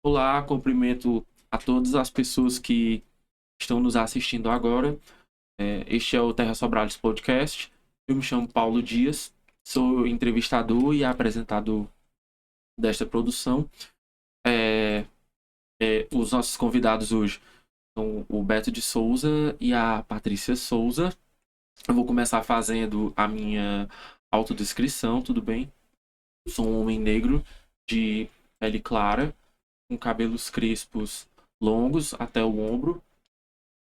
Olá, cumprimento a todas as pessoas que estão nos assistindo agora. Este é o Terra Sobralhos Podcast. Eu me chamo Paulo Dias, sou entrevistador e apresentador desta produção. Os nossos convidados hoje são o Beto de Souza e a Patrícia Souza. Eu vou começar fazendo a minha autodescrição, tudo bem? Sou um homem negro de pele clara, com cabelos crespos longos até o ombro,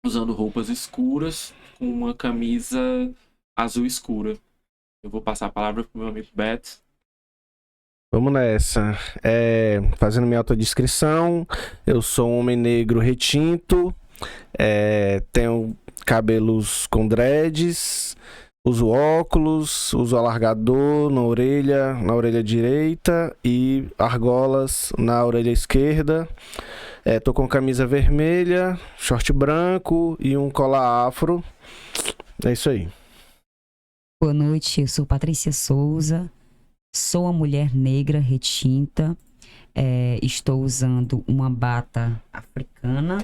usando roupas escuras, com uma camisa azul escura. Eu vou passar a palavra pro meu amigo Beto. Vamos nessa. Fazendo minha autodescrição, eu sou um homem negro retinto, tenho cabelos com dreads, uso óculos, uso alargador na orelha direita e argolas na orelha esquerda. Tô com camisa vermelha, short branco e um colar afro. É isso aí. Boa noite, eu sou Patrícia Souza, sou uma mulher negra retinta, estou usando uma bata africana,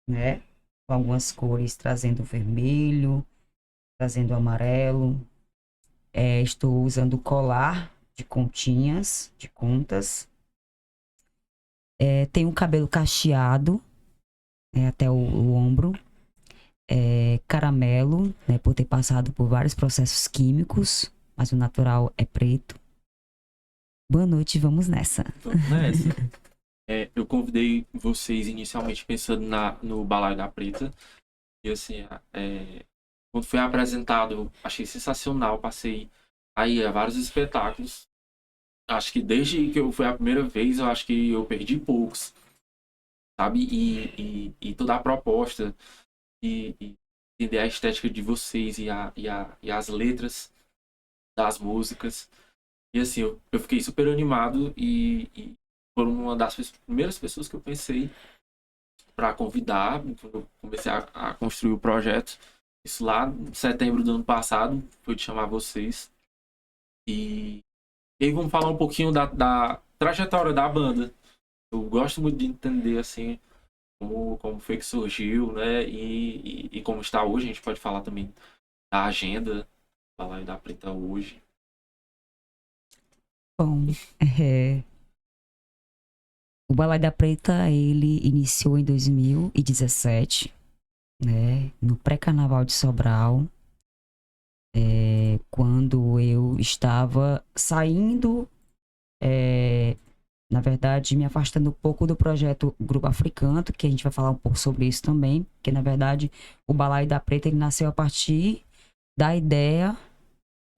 né, com algumas cores trazendo vermelho, trazendo amarelo, estou usando colar de continhas, de contas, tenho um cabelo cacheado, até o ombro, caramelo, né, por ter passado por vários processos químicos, mas o natural é preto. Boa noite, vamos nessa. Vamos nessa. Eu convidei vocês inicialmente pensando no Balaio da Preta. E assim, quando foi apresentado, eu achei sensacional. Passei aí a vários espetáculos. Acho que desde que foi a primeira vez, eu acho que eu perdi poucos. Sabe? E toda a proposta. E entender a estética de vocês e as letras das músicas. E assim, eu fiquei super animado e foram uma das primeiras pessoas que eu pensei para convidar quando eu comecei a construir o projeto. Isso lá em setembro do ano passado, foi de chamar vocês. E aí vamos falar um pouquinho da trajetória da banda. Eu gosto muito de entender assim como foi que surgiu, né? E como está hoje. A gente pode falar também da agenda, falar da Preta hoje. Bom, o Balaio da Preta, ele iniciou em 2017, né, no pré-carnaval de Sobral, quando eu estava saindo, na verdade, me afastando um pouco do projeto Grupo Africanto, que a gente vai falar um pouco sobre isso também, porque, na verdade, o Balaio da Preta, ele nasceu a partir da ideia,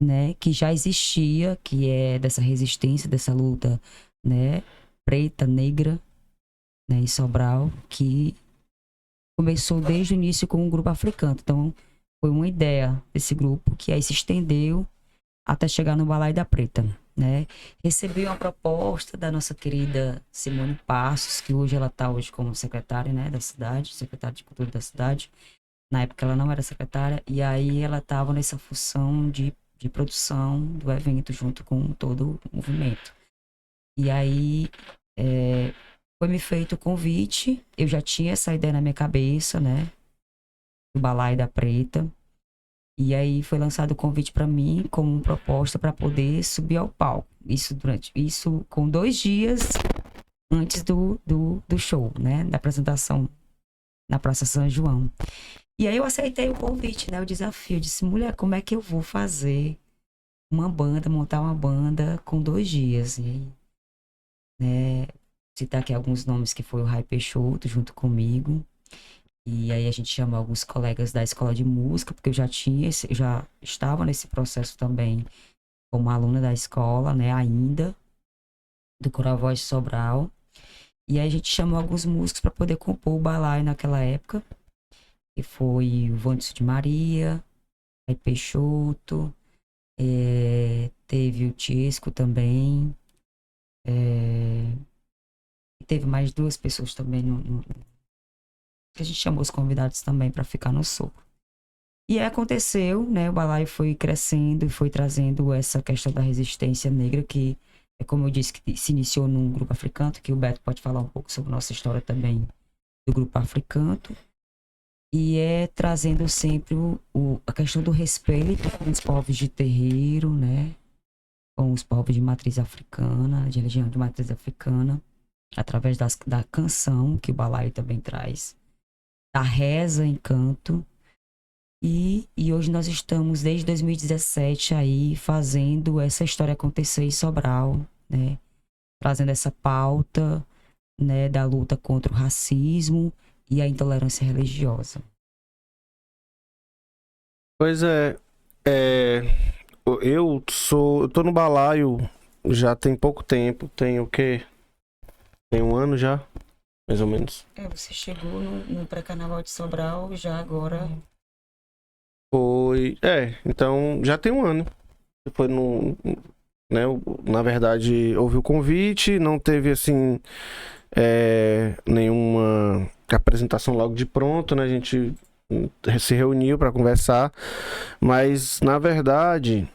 né, que já existia, que é dessa resistência, dessa luta, né, preta, negra, né, em Sobral, que começou desde o início com o grupo africano. Então, foi uma ideia desse grupo que aí se estendeu até chegar no Balaio da Preta, né? Recebi uma proposta da nossa querida Simone Passos, que hoje ela está hoje como secretária, né, da cidade, secretária de cultura da cidade. Na época ela não era secretária, e aí ela estava nessa função de produção do evento junto com todo o movimento. E aí foi me feito o convite, eu já tinha essa ideia na minha cabeça, né, do Balaio da Preta. E aí foi lançado o convite para mim como uma proposta para poder subir ao palco. Isso com 2 dias antes do show, né, da apresentação na Praça São João. E aí eu aceitei o convite, né, o desafio. Eu disse, mulher, como é que eu vou fazer uma banda, montar uma banda com 2 dias? E aí, né, citar aqui alguns nomes que foi o Rai Peixoto junto comigo. E aí a gente chamou alguns colegas da escola de música, porque eu já estava nesse processo também como aluna da escola, né, ainda, do Coral Voz de Sobral. E aí a gente chamou alguns músicos para poder compor o balaio naquela época, que foi o Vândice de Maria, Rai Peixoto, teve o Tiesco também, e teve mais 2 pessoas também que a gente chamou os convidados também para ficar no sopro. E aí aconteceu, né? O balaio foi crescendo e foi trazendo essa questão da resistência negra, que como eu disse, que se iniciou num grupo africano, que o Beto pode falar um pouco sobre nossa história também do grupo africano. E é trazendo sempre a questão do respeito com os povos de terreiro, né? Com os povos de matriz africana, de religião de matriz africana, através da canção, que o balaio também traz, da reza em canto. E hoje nós estamos, desde 2017, aí, fazendo essa história acontecer em Sobral, né? Trazendo essa pauta, né, da luta contra o racismo e a intolerância religiosa. Pois é, eu tô no balaio já tem pouco tempo, tem o quê? Tem um ano já, mais ou menos. Você chegou no pré-carnaval de Sobral já agora. Então já tem um ano. Foi né, na verdade, houve o convite, não teve assim nenhuma apresentação logo de pronto, né? A gente se reuniu para conversar, mas na verdade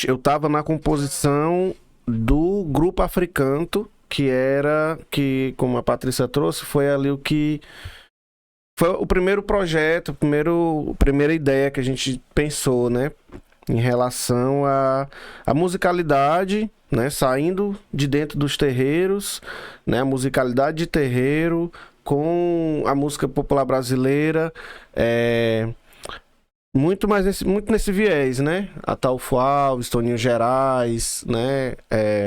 eu tava na composição do grupo Africanto, que como a Patrícia trouxe, foi ali o que foi o primeiro projeto, a primeira ideia que a gente pensou, né, em relação à musicalidade, né, saindo de dentro dos terreiros, né, a musicalidade de terreiro com a música popular brasileira, muito nesse viés, né? Ataulfo Alves, Toninho Gerais, né?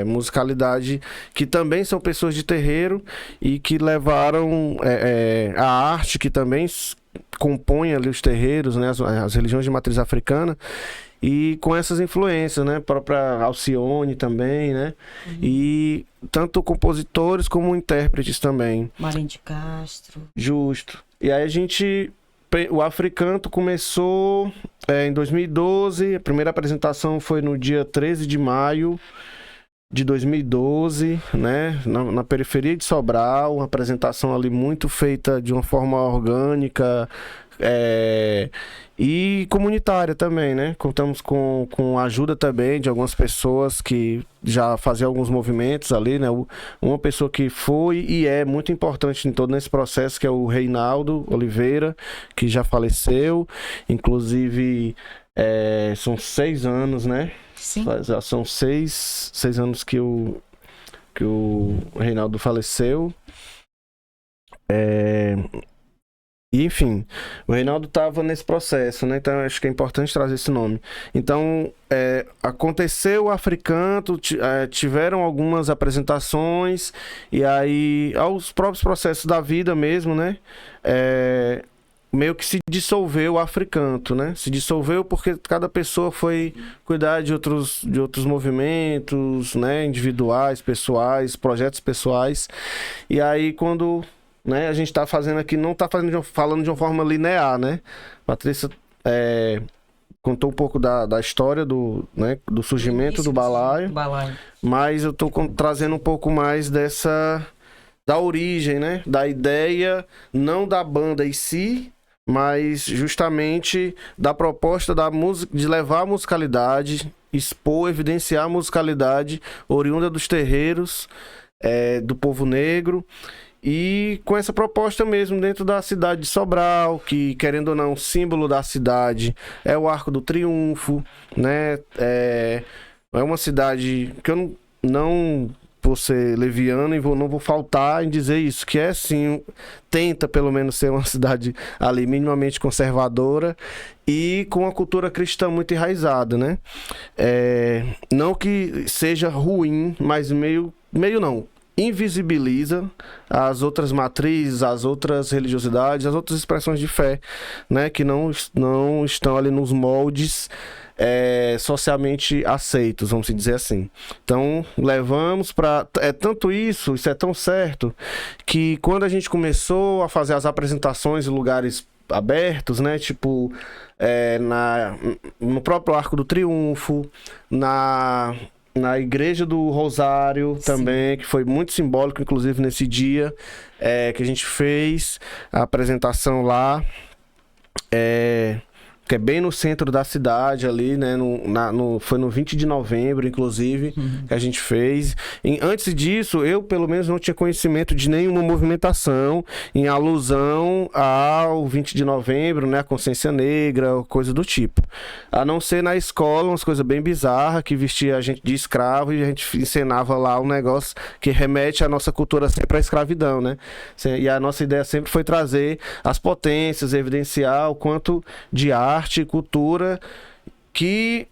Musicalidade que também são pessoas de terreiro e que levaram a arte que também compõe ali os terreiros, né? As religiões de matriz africana, e com essas influências, né? A própria Alcione também, né? Uhum. E tanto compositores como intérpretes também. Marinho de Castro. Justo. E aí o Africanto começou em 2012, a primeira apresentação foi no dia 13 de maio de 2012, né, na periferia de Sobral, uma apresentação ali muito feita de uma forma orgânica e comunitária também, né? Contamos com a ajuda também de algumas pessoas que já faziam alguns movimentos ali, né? Uma pessoa que foi e é muito importante em todo esse processo, que é o Reinaldo Oliveira, que já faleceu, inclusive são 6 anos, né? Sim. Já são 6 anos que o Reinaldo faleceu. E, enfim, o Reinaldo estava nesse processo, né? Então acho que é importante trazer esse nome. Então, aconteceu o Africanto, tiveram algumas apresentações, e aí, aos próprios processos da vida mesmo, né? Meio que se dissolveu o Africanto, né? Se dissolveu porque cada pessoa foi cuidar de outros movimentos, né? Individuais, pessoais, projetos pessoais. E aí, quando, né, a gente está fazendo aqui, não está falando de uma forma linear, né? Patrícia contou um pouco da história do surgimento do balaio, mas eu estou trazendo um pouco mais da origem, né? Da ideia, não da banda em si, mas justamente da proposta da música, de levar a musicalidade, expor, evidenciar a musicalidade oriunda dos terreiros, do povo negro, e com essa proposta mesmo dentro da cidade de Sobral, que, querendo ou não, o símbolo da cidade é o Arco do Triunfo, né? É uma cidade que eu não vou ser leviano e não vou faltar em dizer isso, que sim, tenta pelo menos ser uma cidade ali minimamente conservadora e com a cultura cristã muito enraizada, né? Não que seja ruim, mas meio não, invisibiliza as outras matrizes, as outras religiosidades, as outras expressões de fé, né? Que não estão ali nos moldes socialmente aceitos, vamos dizer assim. Então, levamos para... tanto isso é tão certo, que quando a gente começou a fazer as apresentações em lugares abertos, né, tipo no próprio Arco do Triunfo, na Igreja do Rosário também, sim, que foi muito simbólico, inclusive nesse dia que a gente fez a apresentação lá, que é bem no centro da cidade ali, né? Foi no 20 de novembro, inclusive, que a gente fez. Antes disso, eu pelo menos não tinha conhecimento de nenhuma movimentação em alusão ao 20 de novembro, né? A consciência negra, coisa do tipo. A não ser na escola, umas coisas bem bizarras, que vestia a gente de escravo e a gente encenava lá um negócio que remete à nossa cultura sempre à escravidão, né? E a nossa ideia sempre foi trazer as potências, evidenciar o quanto de arte e cultura que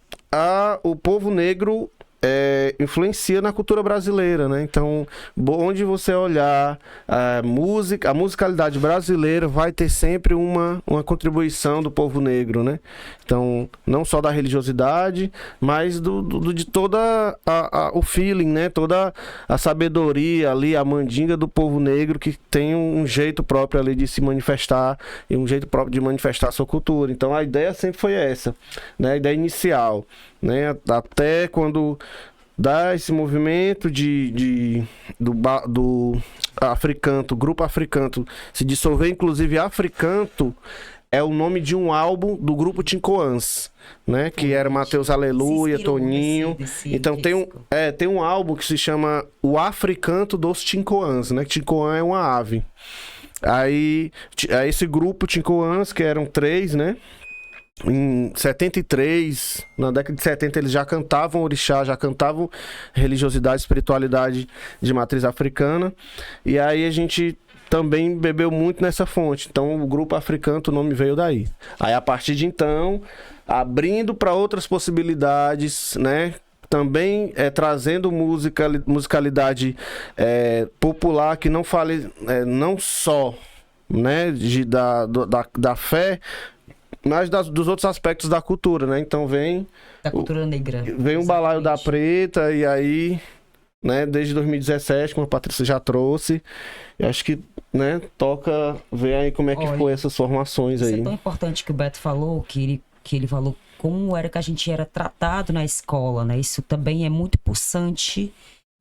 o povo negro influencia na cultura brasileira, né? Então, onde você olhar a musicalidade brasileira vai ter sempre uma contribuição do povo negro, né? Então, não só da religiosidade, mas de toda o feeling, né? Toda a sabedoria ali, a mandinga do povo negro que tem um jeito próprio ali de se manifestar e um jeito próprio de manifestar a sua cultura. Então, a ideia sempre foi essa, né? A ideia inicial, né? Até quando dá esse movimento do Africanto, grupo Africanto, se dissolver, inclusive Africanto é o nome de um álbum do grupo Tincoãs, né? Que era Mateus Aleluia, Toninho. Então tem um álbum que se chama O Africanto dos Tincoãs, né? Tincoã é uma ave. Aí esse grupo Tincoãs, que eram 3, né? Em 73, na década de 70, eles já cantavam orixá, já cantavam religiosidade, espiritualidade de matriz africana. E aí a gente também bebeu muito nessa fonte. Então o grupo Africano, o nome veio daí. Aí a partir de então, abrindo para outras possibilidades, né? Também trazendo musicalidade popular que não fale não só, né, da fé, mas dos outros aspectos da cultura, né? Então da cultura negra. Vem o Balaio da Preta, e aí, né, desde 2017, como a Patrícia já trouxe, eu acho que, né, toca ver aí como é que foi essas formações aí. Isso é tão importante que o Beto falou, que ele falou como era que a gente era tratado na escola, né? Isso também é muito pulsante,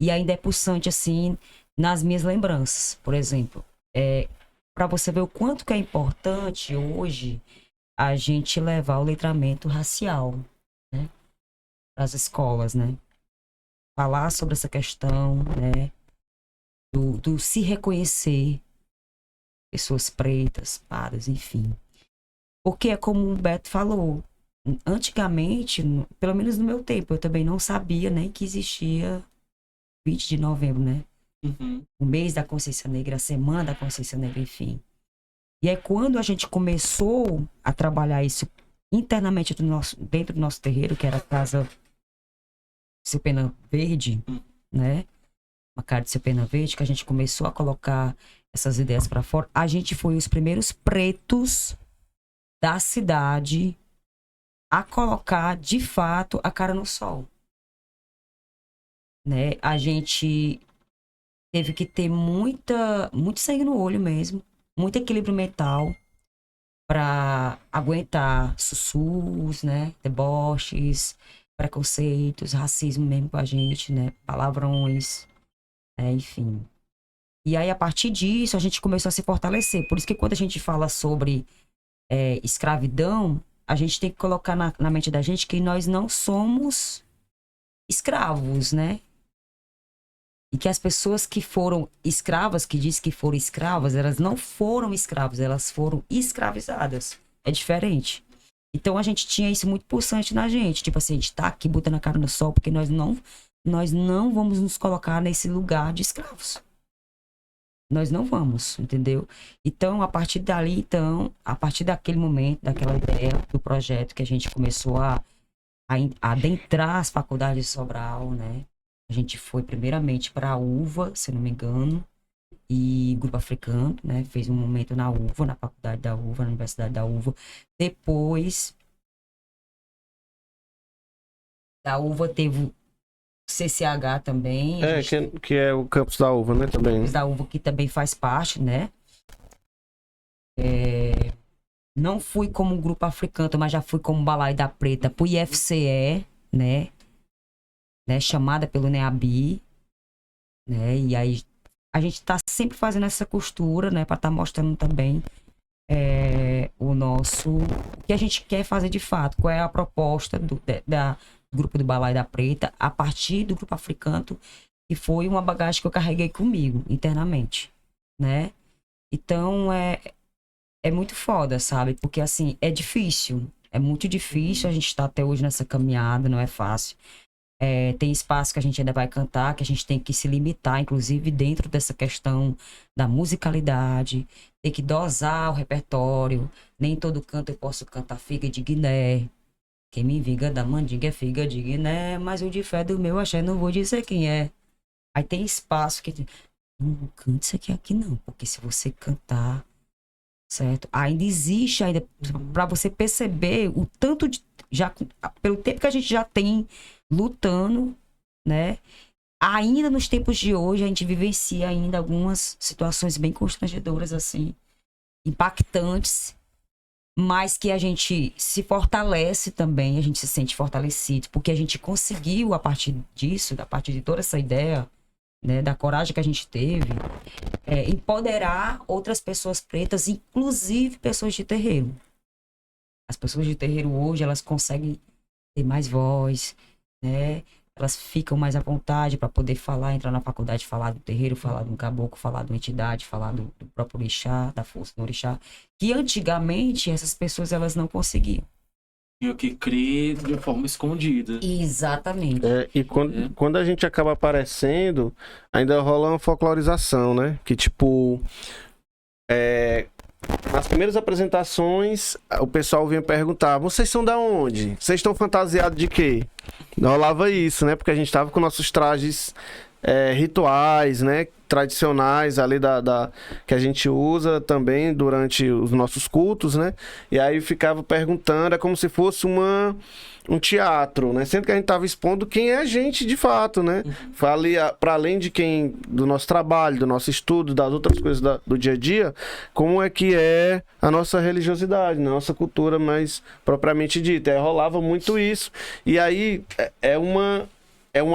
e ainda é pulsante, assim, nas minhas lembranças, por exemplo. Para você ver o quanto que é importante hoje a gente levar o letramento racial, né, para as escolas, né? Falar sobre essa questão, né, do se reconhecer pessoas pretas, pardas, enfim. Porque é como o Beto falou, antigamente, pelo menos no meu tempo, eu também não sabia nem que existia 20 de novembro, né? O mês da consciência negra, a semana da consciência negra, enfim. E aí, quando a gente começou a trabalhar isso internamente dentro do nosso terreiro, que era a Casa Seu Pena Verde, né? Uma casa de Seu Pena Verde, que a gente começou a colocar essas ideias para fora. A gente foi os primeiros pretos da cidade a colocar, de fato, a cara no sol. Né? A gente teve que ter muito sangue no olho mesmo. Muito equilíbrio mental para aguentar sussurros, né? Deboches, preconceitos, racismo mesmo com a gente, né? Palavrões, enfim. E aí, a partir disso, a gente começou a se fortalecer. Por isso que quando a gente fala sobre escravidão, a gente tem que colocar na mente da gente que nós não somos escravos, né? E que as pessoas que foram escravas, que diz que foram escravas, elas não foram escravas, elas foram escravizadas. É diferente. Então a gente tinha isso muito pulsante na gente. Tipo assim, a gente tá aqui botando a cara no sol porque nós não vamos nos colocar nesse lugar de escravos. Nós não vamos, entendeu? Então, a partir dali, a partir daquele momento, daquela ideia do projeto que a gente começou a adentrar as faculdades de Sobral, né? A gente foi primeiramente para a UVA, se não me engano, e Grupo Africano, né? Fez um momento na UVA, na faculdade da UVA, na Universidade da UVA. Depois da UVA teve o CCH também. Que é o campus da UVA, né? Também. O campus da UVA, que também faz parte, né? Não fui como Grupo Africano, mas já fui como Balaio da Preta pro IFCE, né? Chamada pelo NEABI, né? E aí a gente tá sempre fazendo essa costura, né? Para estar mostrando também o que a gente quer fazer de fato, qual é a proposta do grupo do Balaio da Preta, a partir do grupo africano, que foi uma bagagem que eu carreguei comigo, internamente, né? Então, é muito foda, sabe? Porque, assim, é difícil, é muito difícil, a gente tá até hoje nessa caminhada, não é fácil. Tem espaço que a gente ainda vai cantar, que a gente tem que se limitar, inclusive dentro dessa questão da musicalidade, tem que dosar o repertório, nem todo canto eu posso cantar figa de Guiné. Quem me viga da mandinga é figa de Guiné, mas o de fé do meu axé não vou dizer quem é. Aí tem espaço que... Não cante isso aqui não, porque se você cantar, certo? Ainda existe, ainda para você perceber o tanto de... pelo tempo que a gente já tem lutando, né? Ainda nos tempos de hoje, a gente vivencia ainda algumas situações bem constrangedoras, assim, impactantes, mas que a gente se fortalece também, a gente se sente fortalecido, porque a gente conseguiu, a partir disso, a partir de toda essa ideia, né, da coragem que a gente teve, empoderar outras pessoas pretas, inclusive pessoas de terreiro. As pessoas de terreiro hoje, elas conseguem ter mais voz, né? Elas ficam mais à vontade para poder falar, entrar na faculdade, falar do terreiro, falar do caboclo, falar de uma entidade, falar do próprio orixá, da força do orixá, que antigamente essas pessoas elas não conseguiam. Tinha que crer de forma escondida. Exatamente. E quando a gente acaba aparecendo, ainda rola uma folclorização, né? Que tipo, nas primeiras apresentações, o pessoal vinha perguntar: vocês são da onde? Vocês estão fantasiados de quê? Rolava isso, né? Porque a gente tava com nossos trajes rituais, né? Tradicionais ali que a gente usa também durante os nossos cultos, né? E aí ficava perguntando, é como se fosse um teatro, né? Sendo que a gente tava expondo quem é a gente de fato, né? Para além de do nosso trabalho, do nosso estudo, das outras coisas do dia a dia, como é que é a nossa religiosidade, a nossa cultura mais propriamente dita. Rolava muito isso. E aí é uma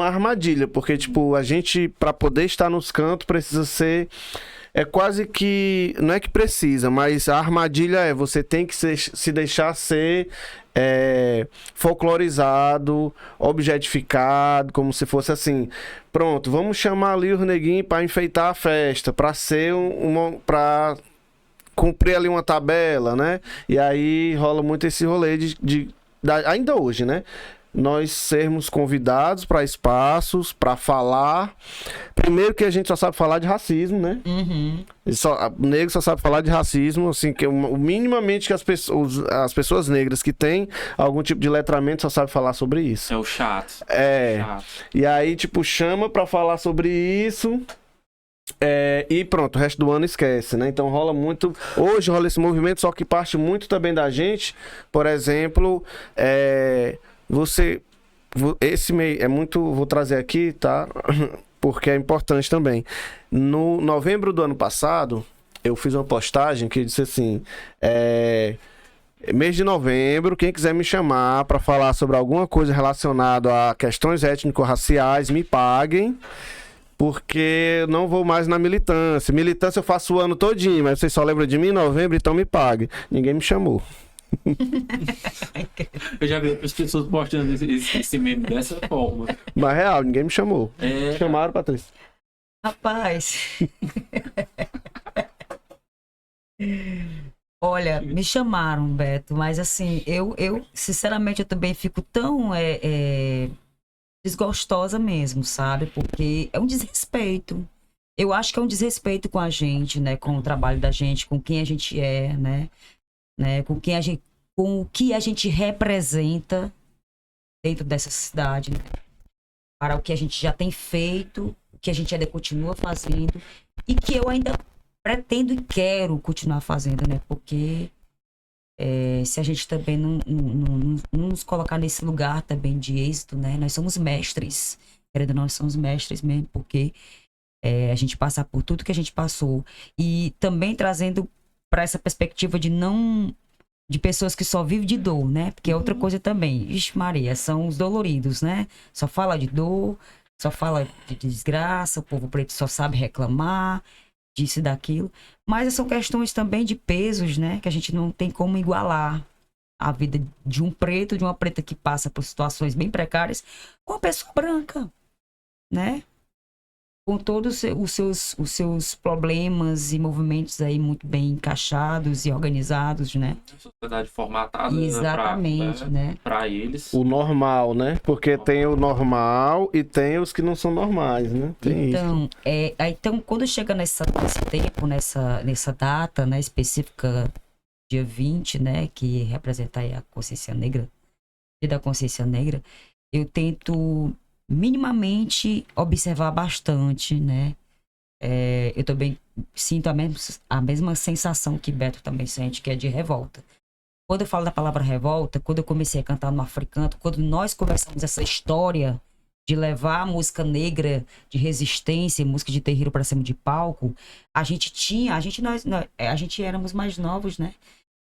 armadilha, porque, tipo, a gente, para poder estar nos cantos, precisa ser... quase que... Não é que precisa, mas a armadilha você tem que se deixar ser folclorizado, objetificado, como se fosse assim... Pronto, vamos chamar ali os neguinhos para enfeitar a festa, para ser para cumprir ali uma tabela, né? E aí rola muito esse rolê ainda hoje, né? Nós sermos convidados para espaços, para falar. Primeiro que a gente só sabe falar de racismo, né? Uhum. O negro só sabe falar de racismo, assim, que minimamente que as pessoas negras que têm algum tipo de letramento só sabem falar sobre isso. É o chato. Chato. E aí, tipo, chama para falar sobre isso... e pronto, o resto do ano esquece, né? Então rola muito... Hoje rola esse movimento, só que parte muito também da gente. Por exemplo, esse mês é muito... Vou trazer aqui, tá? Porque é importante também. No novembro do ano passado, eu fiz uma postagem que disse assim... mês de novembro, quem quiser me chamar para falar sobre alguma coisa relacionada a questões étnico-raciais, me paguem. Porque eu não vou mais na militância. Militância eu faço o ano todinho, mas vocês só lembram de mim em novembro, então me pague. Ninguém me chamou. Eu já vi as pessoas postando esse meme dessa forma. Mas real, ninguém me chamou. Chamaram, Patrícia? Rapaz. Olha, me chamaram, Beto, mas assim, eu sinceramente, eu também fico tão desgostosa mesmo, sabe? Porque é um desrespeito. Eu acho que é um desrespeito com a gente, né? Com o trabalho da gente, com quem a gente é, né? Com o que a gente representa dentro dessa cidade, né? Para o que a gente já tem feito, o que a gente ainda continua fazendo e que eu ainda pretendo e quero continuar fazendo, né? Porque se a gente também não nos colocar nesse lugar também de êxito, né? Nós somos mestres, querendo ou não, nós somos mestres mesmo, porque a gente passa por tudo que a gente passou e também trazendo para essa perspectiva de pessoas que só vivem de dor, né? Porque é outra coisa também. Ixi, Maria, são os doloridos, né? Só fala de dor, só fala de desgraça, o povo preto só sabe reclamar. disso e daquilo. Mas são questões também de pesos, né? Que a gente não tem como igualar a vida de um preto, de uma preta que passa por situações bem precárias, com uma pessoa branca, né? Com todos os seus problemas e movimentos aí muito bem encaixados e organizados, né? Sociedade formatada Exatamente, né? para eles. O normal, né? Porque tem o normal e tem os que não são normais, né? Tem isso. Então, então quando chega nesse tempo, nessa data, né, específica, dia 20, né, que representa aí a consciência negra, dia da consciência negra, eu tento minimamente observar bastante, né? Eu também sinto a mesma sensação que Beto também sente, que é de revolta. Quando eu falo da palavra revolta, quando eu comecei a cantar no Africanto, quando nós começamos essa história de levar a música negra de resistência, música de terreiro para cima de palco, a gente éramos mais novos, né?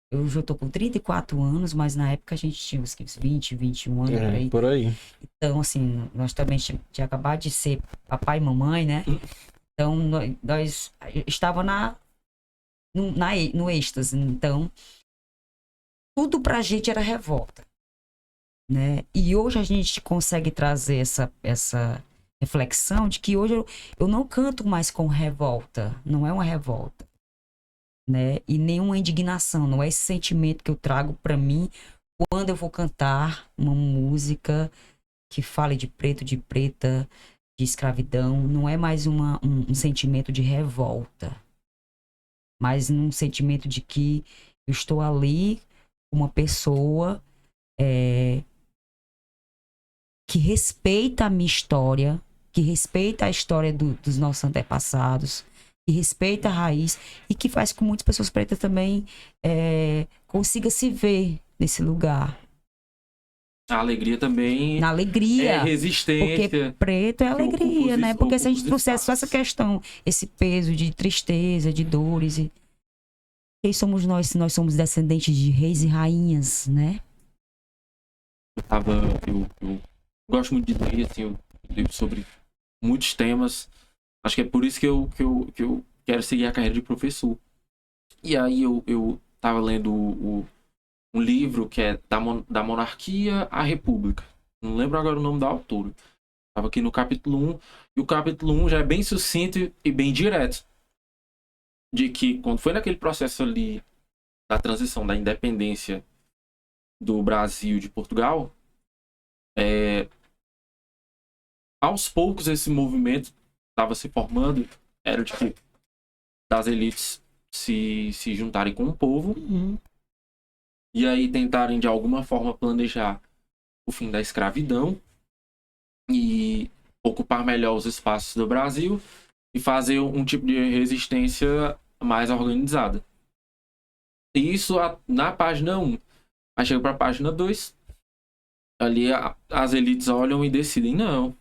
Eu já tô com 34 anos, mas na época a gente tinha uns 20, 21 anos por aí. Por aí. Então, assim, nós também tinha acabado de ser papai e mamãe, né? Então, nós estava no êxtase. Então, tudo pra gente era revolta, né? E hoje a gente consegue trazer essa reflexão de que hoje eu não canto mais com revolta, não é uma revolta, né? E nenhuma indignação, não é esse sentimento que eu trago pra mim quando eu vou cantar uma música que fale de preto, de preta, de escravidão. Não é mais um sentimento de revolta, mas um sentimento de que eu estou ali, uma pessoa que respeita a minha história, que respeita a história dos nossos antepassados, que respeita a raiz e que faz com que muitas pessoas pretas também consigam se ver nesse lugar. A alegria também Na alegria. é resistência. Porque preto é alegria, né? Porque se a gente trouxesse só essa questão, esse peso de tristeza, de dores, quem somos nós se nós somos descendentes de reis e rainhas, né? Eu gosto muito de ler, assim, eu leio sobre muitos temas. Acho que é por isso que eu quero seguir a carreira de professor. E aí eu tava lendo um livro que é da Monarquia à República. Não lembro agora o nome da autora. Estava aqui no capítulo 1. E o capítulo 1 já é bem sucinto e bem direto. De que quando foi naquele processo ali da transição, da independência do Brasil e de Portugal, aos poucos esse movimento estava se formando, era de que das elites se juntarem com o povo. Uhum. E aí tentarem de alguma forma planejar o fim da escravidão e ocupar melhor os espaços do Brasil e fazer um tipo de resistência mais organizada. E isso na página 1. Aí chega para a página 2. Ali as elites olham e decidem, não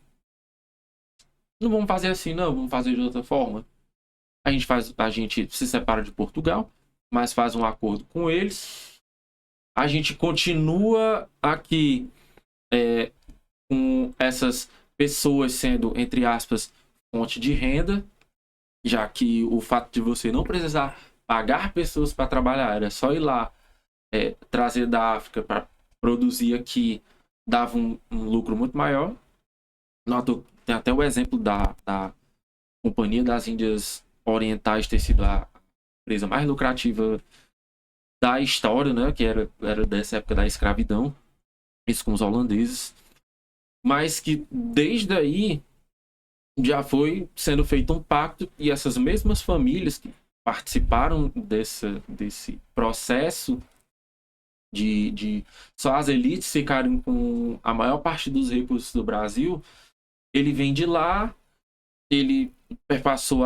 vamos fazer assim, não, vamos fazer de outra forma. A gente se separa de Portugal, mas faz um acordo com eles. A gente continua aqui com essas pessoas sendo, entre aspas, fonte de renda, já que o fato de você não precisar pagar pessoas para trabalhar, era só ir lá trazer da África para produzir aqui, dava um lucro muito maior. Tem até o exemplo da Companhia das Índias Orientais ter sido a empresa mais lucrativa da história, né? Que era dessa época da escravidão, isso com os holandeses, mas que desde aí já foi sendo feito um pacto e essas mesmas famílias que participaram desse processo de só as elites ficarem com a maior parte dos recursos do Brasil, ele vem de lá, ele perpassou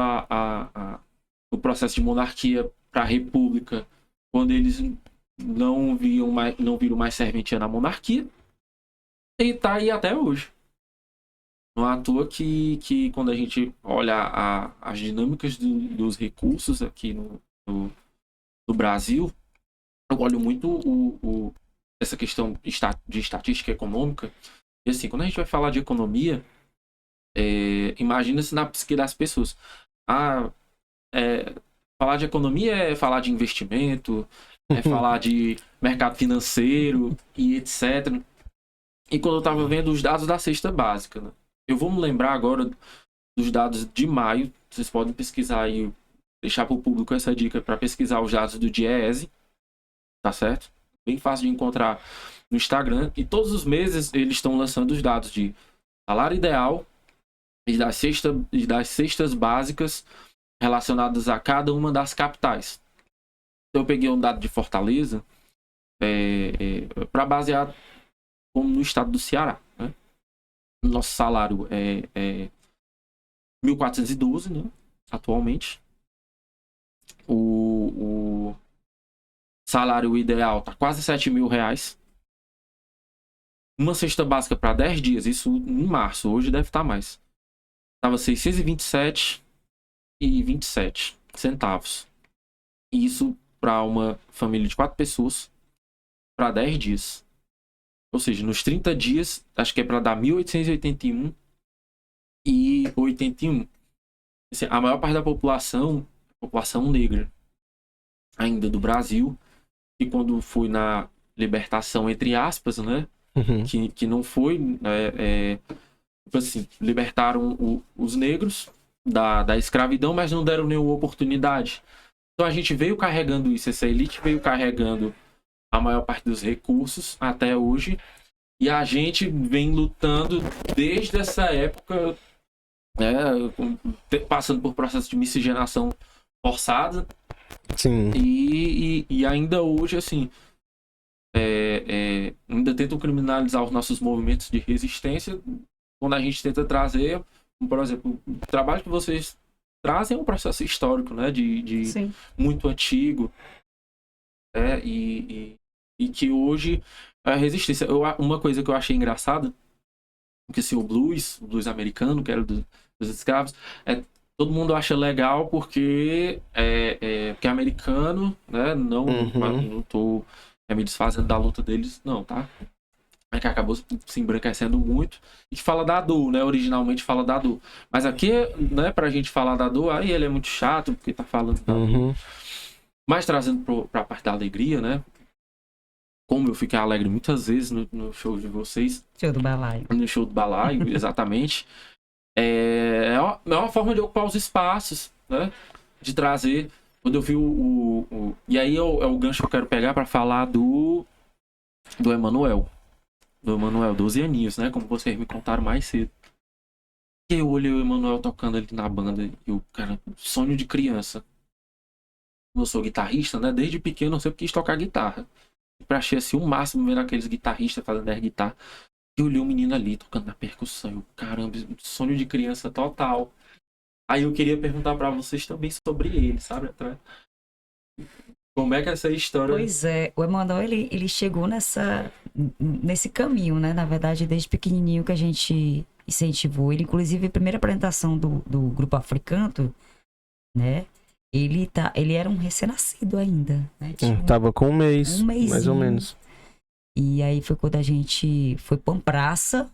o processo de monarquia para a república, quando eles não viram mais serventia na monarquia, e tá aí até hoje. Não é à toa que quando a gente olha as dinâmicas dos recursos aqui no Brasil, eu olho muito essa questão de estatística econômica. E assim, quando a gente vai falar de economia, imagina-se na psique das pessoas. falar de economia é falar de investimento, é falar de mercado financeiro e etc. E quando eu estava vendo os dados da cesta básica, né? Eu vou me lembrar agora dos dados de maio. Vocês podem pesquisar aí, deixar para o público essa dica para pesquisar os dados do DIEESE, tá certo? Bem fácil de encontrar no Instagram. E todos os meses eles estão lançando os dados de salário ideal e das cestas básicas relacionadas a cada uma das capitais. Então eu peguei um dado de Fortaleza para basear como no estado do Ceará, né? Nosso salário é 1.412, né? Atualmente. O salário ideal tá quase 7 mil reais. Uma cesta básica para 10 dias, isso em março, hoje deve estar mais. Tava 627,27 centavos. Isso para uma família de 4 pessoas para 10 dias. Ou seja, nos 30 dias, acho que é para dar 1.881,81. Assim, a maior parte da população negra ainda do Brasil, e quando foi na libertação, entre aspas, né? Que não foi, tipo assim, libertaram os negros da escravidão, mas não deram nenhuma oportunidade. Então a gente veio carregando isso, essa elite veio carregando a maior parte dos recursos até hoje, e a gente vem lutando desde essa época, passando por processo de miscigenação forçada. Sim. E ainda hoje, assim, ainda tentam criminalizar os nossos movimentos de resistência quando a gente tenta trazer, por exemplo, o trabalho que vocês trazem é um processo histórico, né, de muito antigo, e que hoje a resistência. Uma coisa que eu achei engraçada, que assim, o blues americano, que era dos escravos, todo mundo acha legal porque é americano, né? Não tô me desfazendo da luta deles, não, tá? É que acabou se embranquecendo muito. E que fala da dor, né? Originalmente fala da dor. Mas aqui, né, pra gente falar da dor, aí ele é muito chato, porque tá falando da dor. Mas trazendo pra parte da alegria, né? Como eu fiquei alegre muitas vezes no show de vocês. Show do balaio. No show do balaio, exatamente. É uma forma de ocupar os espaços, né? De trazer. Quando eu vi e aí é o gancho que eu quero pegar para falar do Emanuel. Do Emanuel, 12 aninhos, né? Como vocês me contaram mais cedo. E eu olhei o Emanuel tocando ali na banda. E o cara, sonho de criança. Eu sou guitarrista, né? Desde pequeno eu sempre quis tocar guitarra. Eu achei assim o máximo vendo aqueles guitarristas fazendo air guitarra. E olhei o menino ali tocando na percussão. Eu, caramba, sonho de criança total. Aí eu queria perguntar pra vocês também sobre ele, sabe? Como é que é essa história... Pois é, o Emanuel, ele chegou nesse caminho, né? Na verdade, desde pequenininho que a gente incentivou ele. Inclusive, a primeira apresentação do Grupo Africanto, né? Ele era um recém-nascido ainda, né? Tava com um mês, mais ou menos. E aí foi quando a gente foi pra uma praça,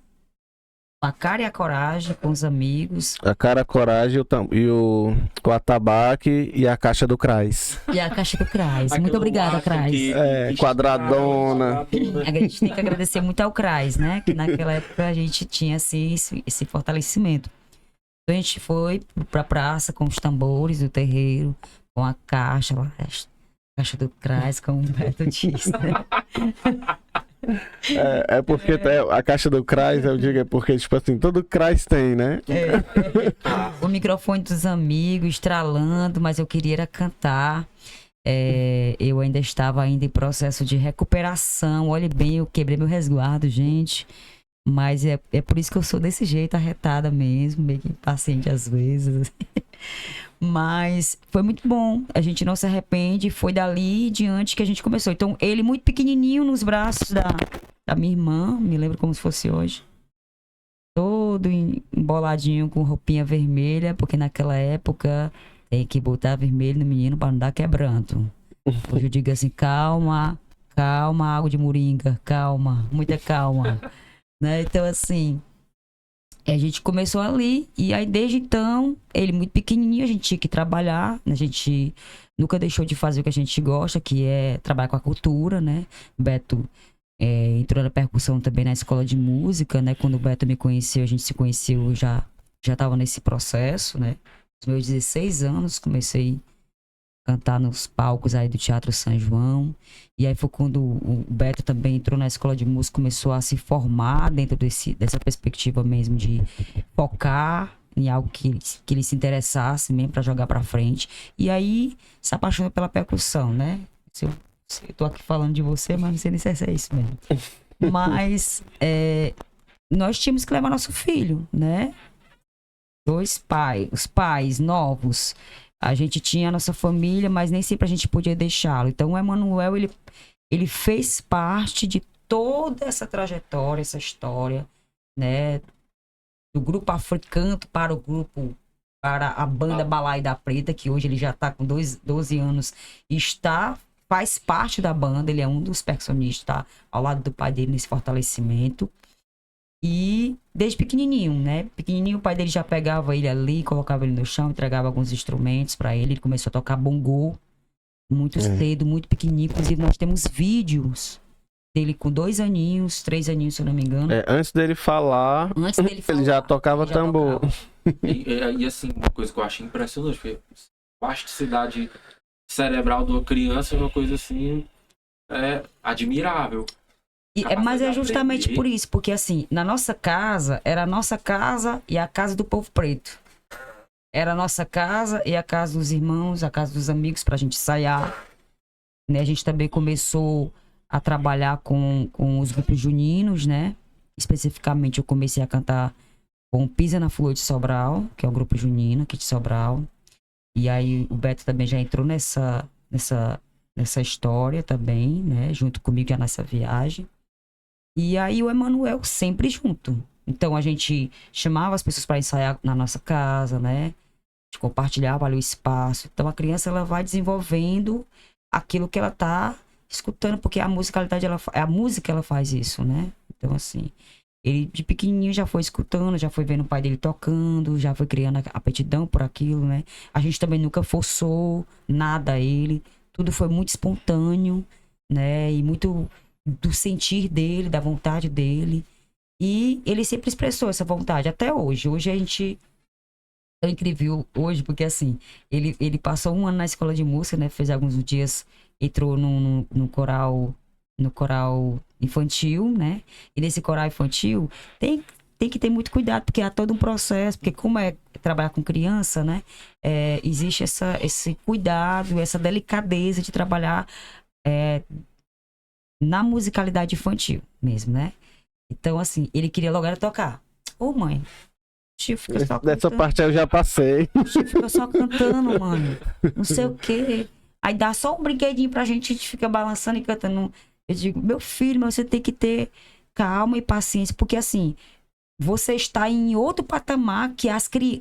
com a cara e a coragem, com os amigos. A cara, a coragem e o atabaque e a caixa do Crais. E a caixa do Crais. Muito obrigada, Crais. Quadradona. A gente tem que agradecer muito ao Crais, né? Que naquela época a gente tinha esse fortalecimento. Então a gente foi pra praça com os tambores do terreiro, com a caixa lá, a caixa do Crais, como o Beto disse, né? Porque a caixa do Crais, eu digo, é porque, tipo assim, todo Crais tem, né? O microfone dos amigos, estralando, mas eu queria era cantar. Eu ainda estava em processo de recuperação. Olhe bem, eu quebrei meu resguardo, gente. Mas é por isso que eu sou desse jeito, arretada mesmo, meio que impaciente às vezes. Mas foi muito bom, a gente não se arrepende, foi dali diante que a gente começou. Então, ele muito pequenininho nos braços da minha irmã, me lembro como se fosse hoje. Todo emboladinho com roupinha vermelha, porque naquela época tem que botar vermelho no menino para não dar quebranto. Hoje eu digo assim, calma, água de moringa, calma, muita calma. Né? Então, assim, A gente começou ali, e aí desde então, ele muito pequenininho, a gente tinha que trabalhar, né? A gente nunca deixou de fazer o que a gente gosta, que é trabalhar com a cultura, né? O Beto entrou na percussão também na escola de música, né? Quando o Beto me conheceu, a gente se conheceu, já estava nesse processo, né? Aos meus 16 anos, comecei a cantar nos palcos aí do Teatro São João. E aí foi quando o Beto também entrou na escola de música, começou a se formar dentro dessa perspectiva mesmo de focar em algo que ele se interessasse mesmo para jogar para frente. E aí se apaixonou pela percussão, né? Eu tô aqui falando de você, mas não sei nem se é isso mesmo. Mas nós tínhamos que levar nosso filho, né? Os pais novos. A gente tinha a nossa família, mas nem sempre a gente podia deixá-lo. Então o Emanuel, ele fez parte de toda essa trajetória, essa história, né? Do grupo africano para a banda Balaio da Preta, que hoje ele já está com 12 anos e faz parte da banda, ele é um dos percussionistas, tá ao lado do pai dele nesse fortalecimento. E desde pequenininho, né? Pequenininho, o pai dele já pegava ele ali, colocava ele no chão, entregava alguns instrumentos para ele. Ele começou a tocar bongô muito cedo, muito pequenininho. Inclusive, nós temos vídeos dele com 2 aninhos, 3 aninhos, se eu não me engano. Antes dele falar, ele já tocava tambor. E assim, uma coisa que eu achei impressionante foi a plasticidade cerebral de uma criança, uma coisa assim, admirável. Mas é justamente por isso, porque assim, na nossa casa, era a nossa casa e a casa do povo preto. Era a nossa casa e a casa dos irmãos, a casa dos amigos pra gente ensaiar. Né? A gente também começou a trabalhar com os grupos juninos, né? Especificamente eu comecei a cantar com Pisa na Flor de Sobral, que é o grupo junino aqui de Sobral. E aí o Beto também já entrou nessa história também, né? Junto comigo já nessa viagem. E aí o Emanuel sempre junto. Então a gente chamava as pessoas para ensaiar na nossa casa, né? A gente compartilhava ali o espaço. Então a criança ela vai desenvolvendo aquilo que ela tá escutando, porque a musicalidade, a música ela faz isso, né? Então assim, ele de pequenininho já foi escutando, já foi vendo o pai dele tocando, já foi criando a aptidão por aquilo, né? A gente também nunca forçou nada a ele. Tudo foi muito espontâneo, né? E muito do sentir dele, da vontade dele. E ele sempre expressou essa vontade, até hoje. Hoje a gente... É incrível hoje, porque assim, ele passou 1 ano na escola de música, né? Fez alguns dias, entrou no coral infantil, né? E nesse coral infantil tem que ter muito cuidado, porque há todo um processo, porque como é trabalhar com criança, né? Existe esse cuidado, essa delicadeza de trabalhar na musicalidade infantil mesmo, né? Então, assim, ele queria logo era tocar. Ô, mãe, tio fica só cantando. Dessa parte eu já passei. Tio fica só cantando, mano. Não sei o quê. Aí dá só um brinquedinho pra gente, a gente fica balançando e cantando. Eu digo, meu filho, mas você tem que ter calma e paciência, porque assim, você está em outro patamar que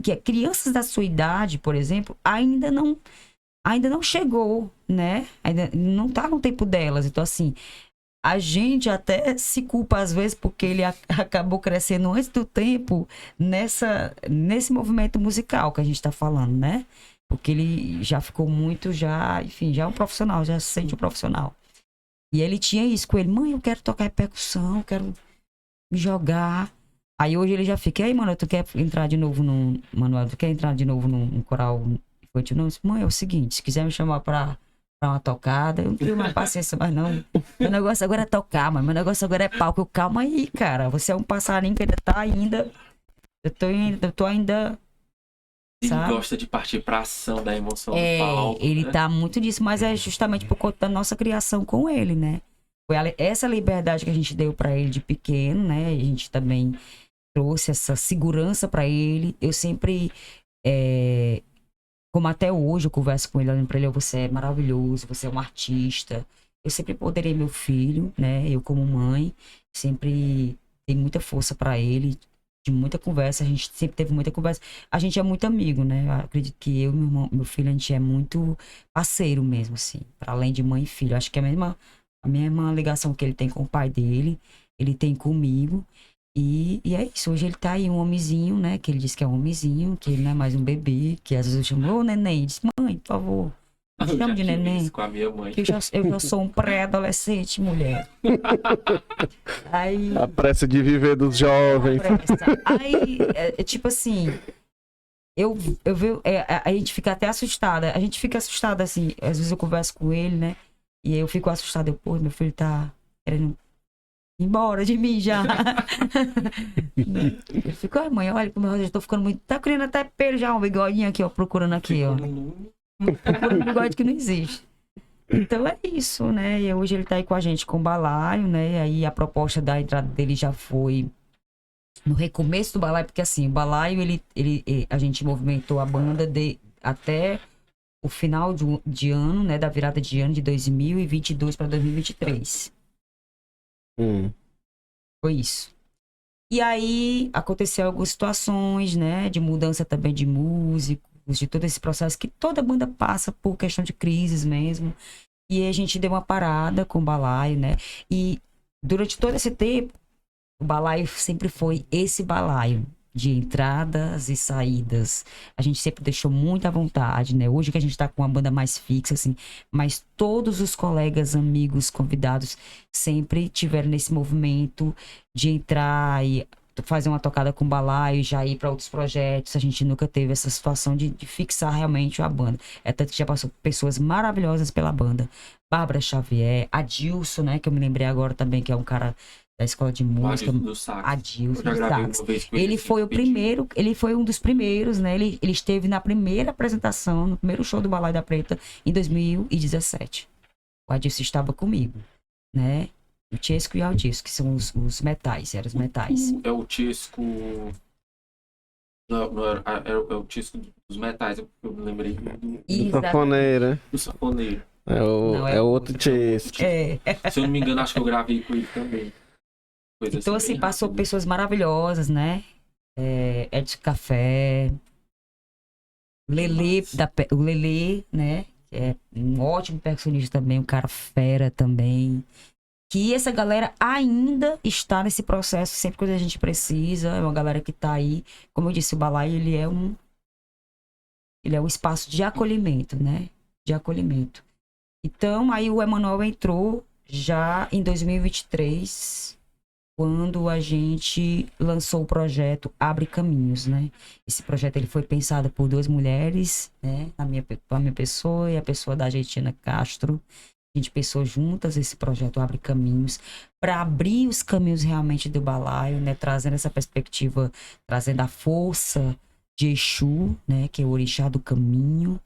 que crianças da sua idade, por exemplo, ainda não chegou, né? Ainda não tá no tempo delas. Então, assim, a gente até se culpa às vezes porque ele acabou crescendo antes do tempo nesse movimento musical que a gente tá falando, né? Porque ele já ficou muito, enfim, já é um profissional, já se sente um profissional. E ele tinha isso com ele, mãe, eu quero tocar percussão, eu quero me jogar. Aí hoje ele já fica, aí, mano, tu quer entrar de novo num coral infantil? Não, mãe, é o seguinte, se quiser me chamar pra uma tocada, eu não tenho mais paciência mais não. Meu negócio agora é tocar, mas meu negócio agora é palco. Calma aí, cara, você é um passarinho que ainda tá ainda, eu tô ainda... Ele sabe? gosta de partir pra ação da emoção do palco. Ele né? tá muito disso, mas é justamente por conta da nossa criação com ele, né? Foi essa liberdade que a gente deu pra ele de pequeno, né? A gente também trouxe essa segurança pra ele. Eu sempre, como até hoje eu converso com ele, olhando pra ele, você é maravilhoso, você é um artista. Eu sempre empoderei meu filho, né? Eu como mãe, sempre dei muita força pra ele, de muita conversa, a gente sempre teve muita conversa. A gente é muito amigo, né? Eu acredito que eu e meu irmão, meu filho, a gente é muito parceiro mesmo, assim, para além de mãe e filho. Acho que a mesma ligação que ele tem com o pai dele, ele tem comigo. E é isso, hoje ele tá aí um homenzinho, né? Que ele diz que é um homenzinho, que ele não é mais um bebê, que às vezes eu chamo, ô neném, ele diz, mãe, por favor, me Eu chama já de tive neném, isso com a minha mãe. que eu já sou um pré-adolescente, mulher. Aí, A pressa de viver dos jovens. aí tipo assim, eu vejo, a gente fica até assustada, a gente fica assustada, assim, às vezes eu converso com ele, né? E aí eu fico assustada, eu, pô, meu filho tá querendo ir embora de mim já. Ele fica, ai mãe, olha como eu já tô ficando muito, tá criando até pelo já, um bigodinho aqui, ó, procurando aqui, ó. Procurando um bigode que não existe. Então é isso, né? E hoje ele tá aí com a gente com o balaio, né? E aí a proposta da entrada dele já foi no recomeço do balaio, porque assim, o balaio, a gente movimentou a banda até o final de ano, né? Da virada de ano de 2022 para 2023. Foi isso. E aí aconteceu algumas situações, né? De mudança também de músicos, de todo esse processo que toda banda passa por questão de crises mesmo. E aí a gente deu uma parada com o balaio, né? E durante todo esse tempo, o balaio sempre foi esse balaio de entradas e saídas. A gente sempre deixou muito à vontade, né? Hoje que a gente tá com uma banda mais fixa, assim, mas todos os colegas, amigos, convidados sempre tiveram nesse movimento de entrar e fazer uma tocada com balaio, já ir para outros projetos. A gente nunca teve essa situação de fixar realmente a banda. É tanto que já passou pessoas maravilhosas pela banda. Bárbara Xavier, Adilson, né? Que eu me lembrei agora também, que é um cara da escola de música. Do sax. Adilson Eu já do gravei sax. uma vez com Ele assim, foi o vídeo. primeiro, ele foi um dos primeiros, né? Ele esteve na primeira apresentação, no primeiro show do Balaio da Preta, em 2017. O Adilson estava comigo, né? O Chesco e o Aldisco, que são os metais, eram os metais. É o Tisco. Não era, é o Tisco dos metais, eu me lembrei Do sanfoneiro, né? do sanfoneiro. Não, é É outro Chesco. Se eu não me engano, acho que eu gravei com ele também. Coisa Então, assim, bem passou rápida. pessoas maravilhosas, né? Edson Café, Lelê, o Lelê, né? Que é um ótimo percussionista também, um cara fera também. Que essa galera ainda está nesse processo, sempre que a gente precisa, é uma galera que tá aí. Como eu disse, o Balaio, ele é um espaço de acolhimento, né? De acolhimento. Então, aí o Emanuel entrou já em 2023, quando a gente lançou o projeto Abre Caminhos, né? Esse projeto ele foi pensado por duas mulheres, né? A minha pessoa e a pessoa da Argentina Castro. A gente pensou juntas esse projeto Abre Caminhos para abrir os caminhos realmente do balaio, né? Trazendo essa perspectiva, trazendo a força de Exu, né? Que é o orixá do caminho.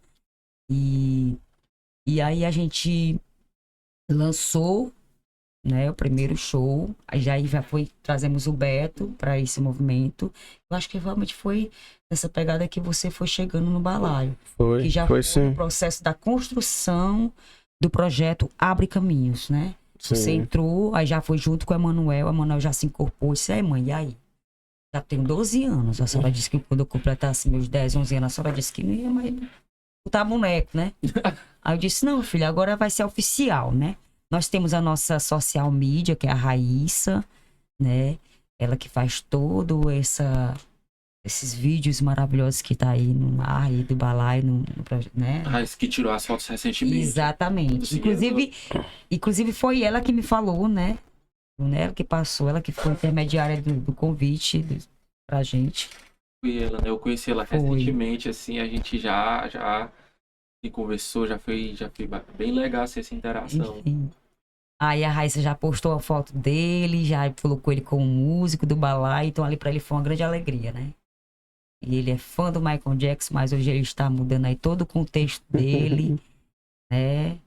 E aí a gente lançou, né, o primeiro show. Aí já foi, trazemos o Beto para esse movimento. Eu acho que realmente foi essa pegada que você foi chegando no balaio. Foi, Que já foi foi sim. o processo da construção do projeto Abre Caminhos, né? Sim. Você entrou, aí já foi junto com o Emanuel já se incorporou e disse, mãe, e aí? Já tenho 12 anos. A senhora disse que quando eu completasse meus 10, 11 anos, a senhora disse que não ia mais botar boneco, né? Aí eu disse, não, filha, agora vai ser oficial, né? Nós temos a nossa social media, que é a Raíssa, né? Ela que faz todo esses vídeos maravilhosos que tá aí no ar, aí do balaio, né? Ah, esse que tirou as fotos recentemente. Exatamente. Inclusive foi ela que me falou, né? Ela que passou, ela que foi intermediária do convite pra gente. Foi ela, né? Eu conheci ela recentemente, assim, a gente já se conversou, já foi bem legal assim, essa interação. Enfim. Aí a Raíssa já postou a foto dele, já colocou ele como músico do balaio, então ali pra ele foi uma grande alegria, né? E ele é fã do Michael Jackson, mas hoje ele está mudando aí todo o contexto dele, né?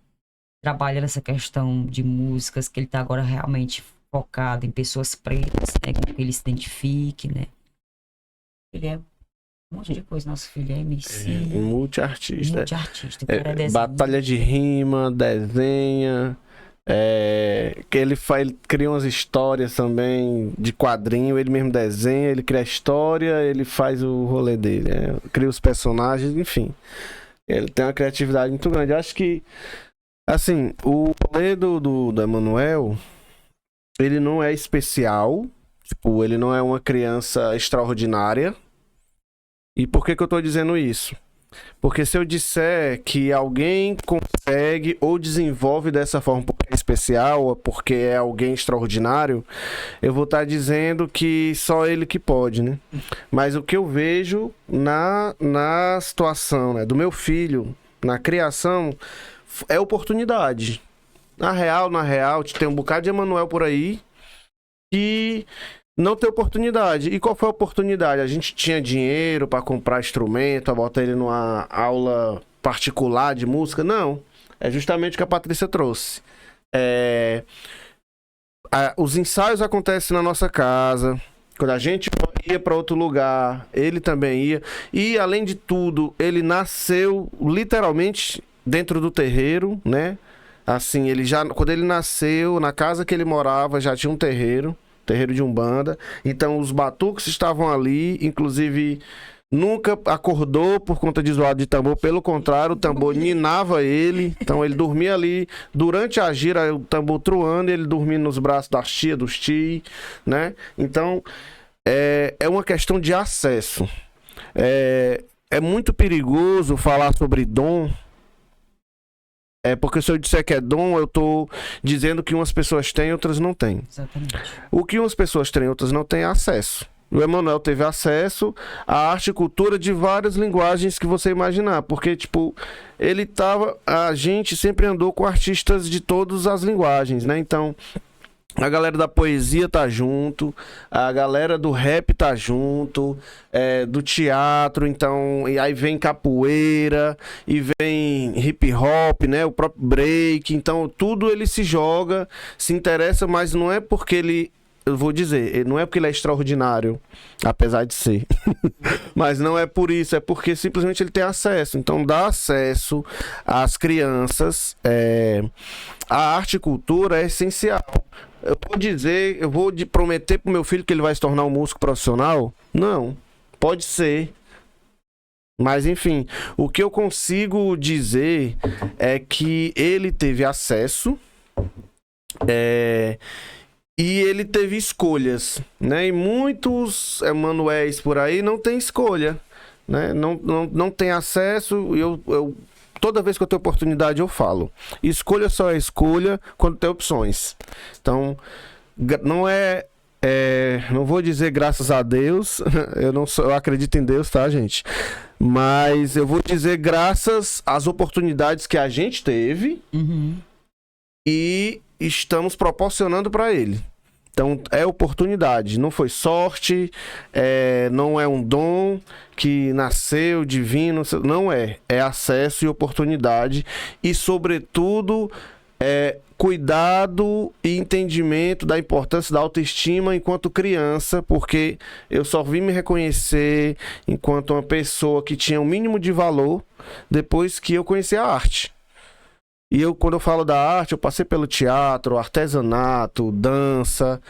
Trabalha nessa questão de músicas, que ele tá agora realmente focado em pessoas pretas, né? Com que ele se identifique, né? Ele é um monte de coisa, nosso filho é MC. Multiartista. Multiartista. O cara é desenho. Batalha de rima, desenha. Que ele cria umas histórias também de quadrinho, ele mesmo desenha, ele cria a história, ele faz o rolê dele, cria os personagens, enfim. Ele tem uma criatividade muito grande. Eu acho que, assim, o rolê do Emanuel, ele não é especial, Tipo, ele não é uma criança extraordinária. E por que que eu tô dizendo isso? Porque se eu disser que alguém consegue ou desenvolve dessa forma porque é especial ou porque é alguém extraordinário, eu vou estar dizendo que só ele que pode, né? Mas o que eu vejo na situação, né, do meu filho, na criação, é oportunidade. Na real, tem um bocado de Emanuel por aí que não tem oportunidade. E qual foi a oportunidade? A gente tinha dinheiro para comprar instrumento, botar ele numa aula particular de música? Não. É justamente o que a Patrícia trouxe. Os ensaios acontecem na nossa casa. Quando a gente ia para outro lugar, ele também ia. E, além de tudo, ele nasceu literalmente dentro do terreiro, né? Assim, quando ele nasceu, na casa que ele morava, já tinha um terreiro de Umbanda. Então, os batuques estavam ali, inclusive, nunca acordou por conta de zoado de tambor. Pelo contrário, o tambor ninava ele. Então, ele dormia ali durante a gira, o tambor truando, ele dormia nos braços das tia, dos tios, né? Então, é uma questão de acesso. É muito perigoso falar sobre dom. Porque se eu disser que é dom, eu tô dizendo que umas pessoas têm e outras não têm. Exatamente. O que umas pessoas têm e outras não têm é acesso. O Emanuel teve acesso à arte e cultura de várias linguagens que você imaginar. Porque, tipo, a gente sempre andou com artistas de todas as linguagens, né? Então, a galera da poesia tá junto, a galera do rap tá junto, do teatro, então, e aí vem capoeira, e vem hip hop, né, o próprio break, então tudo ele se joga, se interessa, mas não é porque eu vou dizer, não é porque ele é extraordinário, apesar de ser, mas não é por isso, é porque simplesmente ele tem acesso. Então, dá acesso às crianças, a arte e cultura é essencial. Eu vou prometer pro meu filho que ele vai se tornar um músico profissional? Não, pode ser. Mas, enfim, o que eu consigo dizer é que ele teve acesso, e ele teve escolhas, né? E muitos Emanuéis por aí não tem escolha, né? Não tem acesso. Toda vez que eu tenho oportunidade eu falo. Escolha só é escolha quando tem opções. Então, não vou dizer graças a Deus. Eu acredito em Deus, tá, gente? Mas eu vou dizer graças às oportunidades que a gente teve e estamos proporcionando para ele. Então, é oportunidade, não foi sorte, não é um dom que nasceu divino, não é acesso e oportunidade e, sobretudo, cuidado e entendimento da importância da autoestima enquanto criança, porque eu só vim me reconhecer enquanto uma pessoa que tinha o mínimo de valor depois que eu conheci a arte. E quando eu falo da arte, eu passei pelo teatro, artesanato, dança.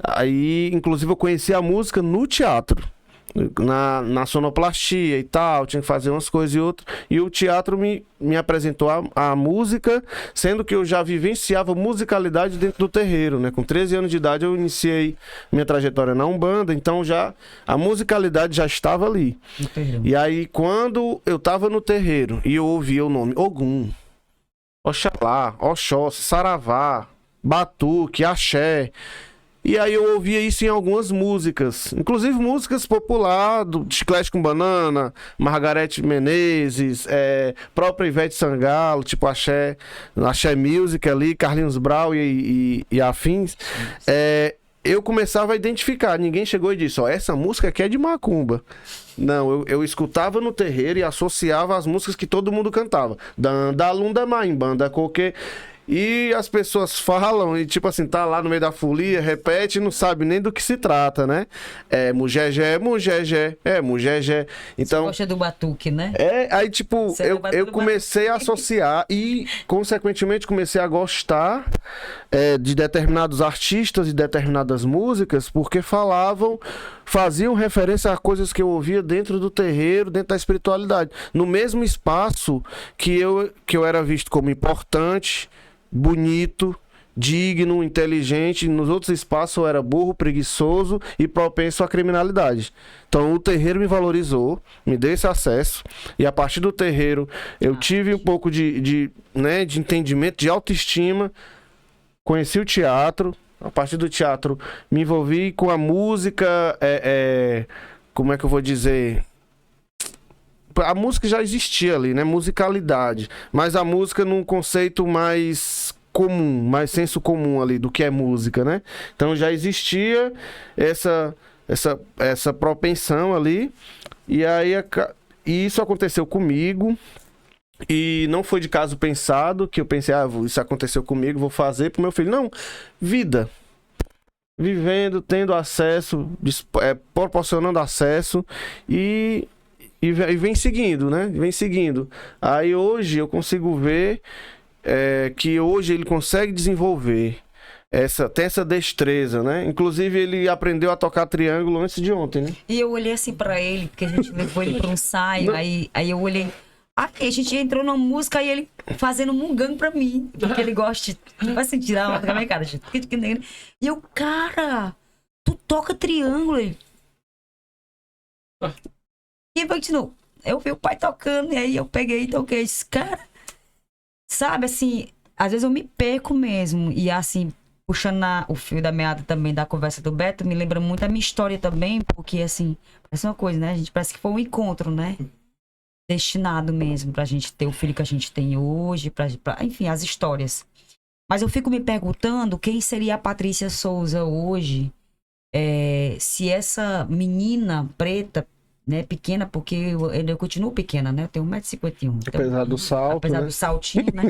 Aí, inclusive, eu conheci a música no teatro, na sonoplastia e tal, tinha que fazer umas coisas e outras. E o teatro me apresentou a música, sendo que eu já vivenciava musicalidade dentro do terreiro, né? Com 13 anos de idade eu iniciei minha trajetória na Umbanda, então a musicalidade já estava ali. E aí, quando eu estava no terreiro e eu ouvia o nome Ogum, Oxalá, Oxóssi, Saravá, Batuque, Axé. E aí eu ouvia isso em algumas músicas, inclusive músicas populares, do Chiclete com Banana, Margarete Menezes, própria Ivete Sangalo, tipo Axé Music ali, Carlinhos Brau e afins. Eu começava a identificar, ninguém chegou e disse, essa música aqui é de macumba. Não, eu escutava no terreiro e associava as músicas que todo mundo cantava. Dandalunda Maimbanda Coque. E as pessoas falam e, tipo assim, tá lá no meio da folia, repete e não sabe nem do que se trata, né? Mugegé, mugegé, mugegé. Então, você gosta do batuque, né? Aí, tipo, eu comecei a associar e, consequentemente, comecei a gostar de determinados artistas e determinadas músicas, porque faziam referência a coisas que eu ouvia dentro do terreiro, dentro da espiritualidade. No mesmo espaço que eu era visto como importante, bonito, digno, inteligente. Nos outros espaços eu era burro, preguiçoso e propenso à criminalidade. Então o terreiro me valorizou, me deu esse acesso. E a partir do terreiro eu tive um pouco né, de entendimento, de autoestima. Conheci o teatro. A partir do teatro me envolvi com a música. Como é que eu vou dizer? A música já existia ali, né? Musicalidade. Mas a música num conceito mais comum, mais senso comum ali do que é música, né? Então já existia essa propensão ali. E aí e isso aconteceu comigo. E não foi de caso pensado que eu pensei, isso aconteceu comigo, vou fazer pro meu filho. Não, vida. Vivendo, tendo acesso, proporcionando acesso e vem seguindo, né? Vem seguindo. Aí hoje eu consigo ver que hoje ele consegue desenvolver tem essa destreza, né? Inclusive ele aprendeu a tocar triângulo antes de ontem, né? E eu olhei assim pra ele, porque a gente levou ele pra um ensaio, aí eu olhei... a gente entrou numa música e ele fazendo mungango pra mim. Porque ele gosta de... Vai sentir a música da minha cara, gente. E eu, cara, tu toca triângulo. Ele... E ele continuou. Eu vi o pai tocando, e aí eu peguei e toquei. Esse cara, sabe, assim, às vezes eu me perco mesmo. E assim, puxando o fio da meada também da conversa do Beto, me lembra muito a minha história também, porque assim, parece uma coisa, né? A gente parece que foi um encontro, né? Destinado mesmo pra gente ter o filho que a gente tem hoje, enfim, as histórias. Mas eu fico me perguntando quem seria a Patrícia Souza hoje, se essa menina preta, né, pequena, porque eu continuo pequena, né? Eu tenho 1,51 m. Apesar do salto, apesar né? do saltinho, né?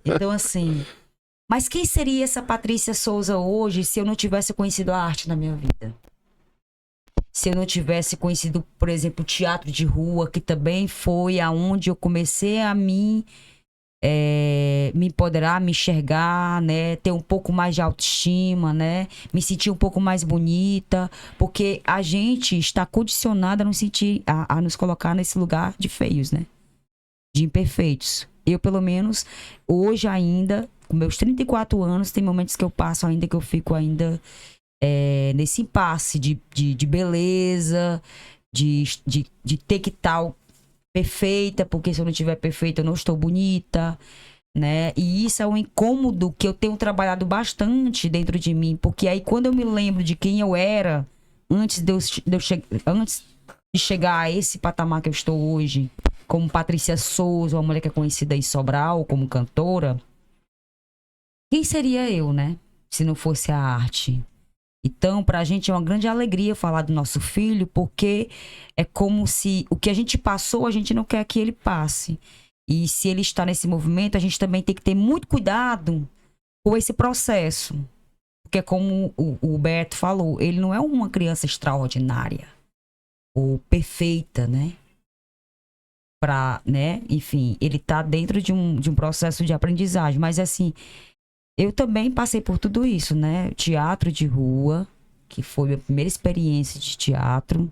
Então, assim... Mas quem seria essa Patrícia Souza hoje se eu não tivesse conhecido a arte na minha vida? Se eu não tivesse conhecido, por exemplo, o teatro de rua, que também foi aonde eu comecei a me empoderar, me enxergar, né? Ter um pouco mais de autoestima, né? Me sentir um pouco mais bonita, porque a gente está condicionada a nos sentir, a nos colocar nesse lugar de feios, né? De imperfeitos. Eu, pelo menos, hoje ainda, com meus 34 anos, tem momentos que eu passo ainda, que eu fico ainda... nesse impasse de beleza, de ter que estar perfeita, porque se eu não estiver perfeita eu não estou bonita, né? E isso é um incômodo que eu tenho trabalhado bastante dentro de mim, porque aí quando eu me lembro de quem eu era antes de chegar a esse patamar que eu estou hoje, como Patrícia Souza, uma mulher que é conhecida em Sobral como cantora, quem seria eu, né? Se não fosse a arte. Então, pra gente é uma grande alegria falar do nosso filho, porque é como se o que a gente passou, a gente não quer que ele passe. E se ele está nesse movimento, a gente também tem que ter muito cuidado com esse processo. Porque como o Beto falou, ele não é uma criança extraordinária ou perfeita, né? Né? Enfim, ele tá dentro de um processo de aprendizagem. Mas assim... Eu também passei por tudo isso, né? Teatro de rua, que foi a minha primeira experiência de teatro.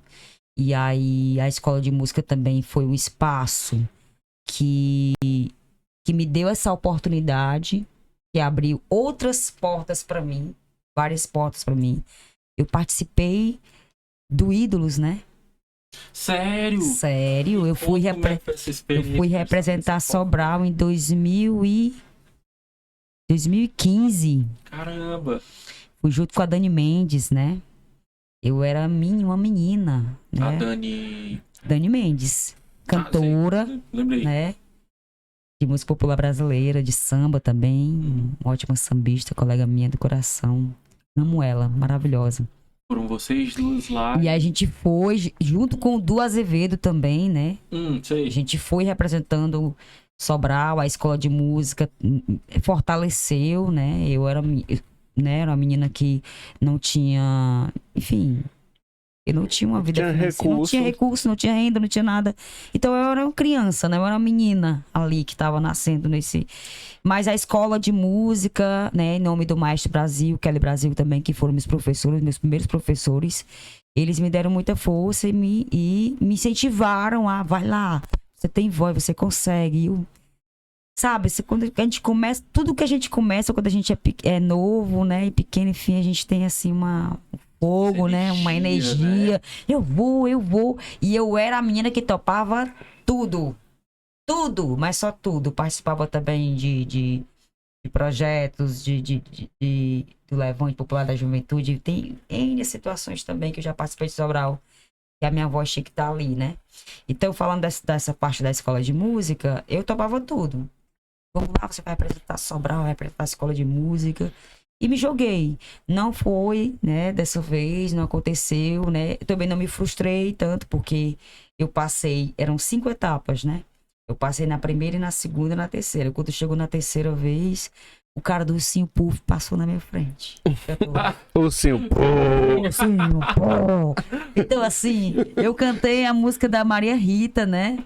E aí a escola de música também foi um espaço que me deu essa oportunidade, que abriu outras portas para mim, várias portas para mim. Eu participei do Ídolos, né? Sério? Sério, eu fui representar Sobral em 2015. Caramba! Fui junto com a Dani Mendes, né? Eu era uma menina, né? A Dani Mendes, cantora, lembrei. né? De música popular brasileira, de samba também. Uma ótima sambista, colega minha do coração. Amo ela, maravilhosa. Foram vocês duas lá. E aí a gente foi, junto com o Du Azevedo também, né? Sei. A gente foi representando Sobral, a escola de música fortaleceu, né? Eu era uma menina que não tinha, enfim, eu não tinha uma vida financeira, não tinha recurso, não tinha renda, não tinha nada. Então eu era uma criança, né? Eu era uma menina ali que estava nascendo nesse... Mas a escola de música, né? Em nome do Maestro Brasil, Kelly Brasil também, que foram meus professores, meus primeiros professores, eles me deram muita força e me incentivaram a, vai lá, você tem voz, você consegue. sabe, quando a gente começa, tudo que a gente começa quando a gente é novo, né, e pequeno, enfim, a gente tem assim um fogo, né, uma energia. Né? Eu vou. E eu era a menina que topava tudo. Tudo, mas só tudo. Participava também de projetos, do Levante Popular da Juventude. Tem N situações também que eu já participei de Sobral, que a minha voz tinha que estar ali, né? Então, falando dessa parte da escola de música, eu topava tudo. Vamos lá, você vai apresentar Sobral, vai apresentar a escola de música. E me joguei. Não foi, né, dessa vez, não aconteceu, né? Eu também não me frustrei tanto, porque eu passei, eram 5 etapas, né? Eu passei na primeira e na segunda e na terceira. Quando chegou na terceira vez, o cara do Ursinho Puff passou na minha frente. Ursinho Puff. Ursinho Puff. Então, assim, eu cantei a música da Maria Rita, né?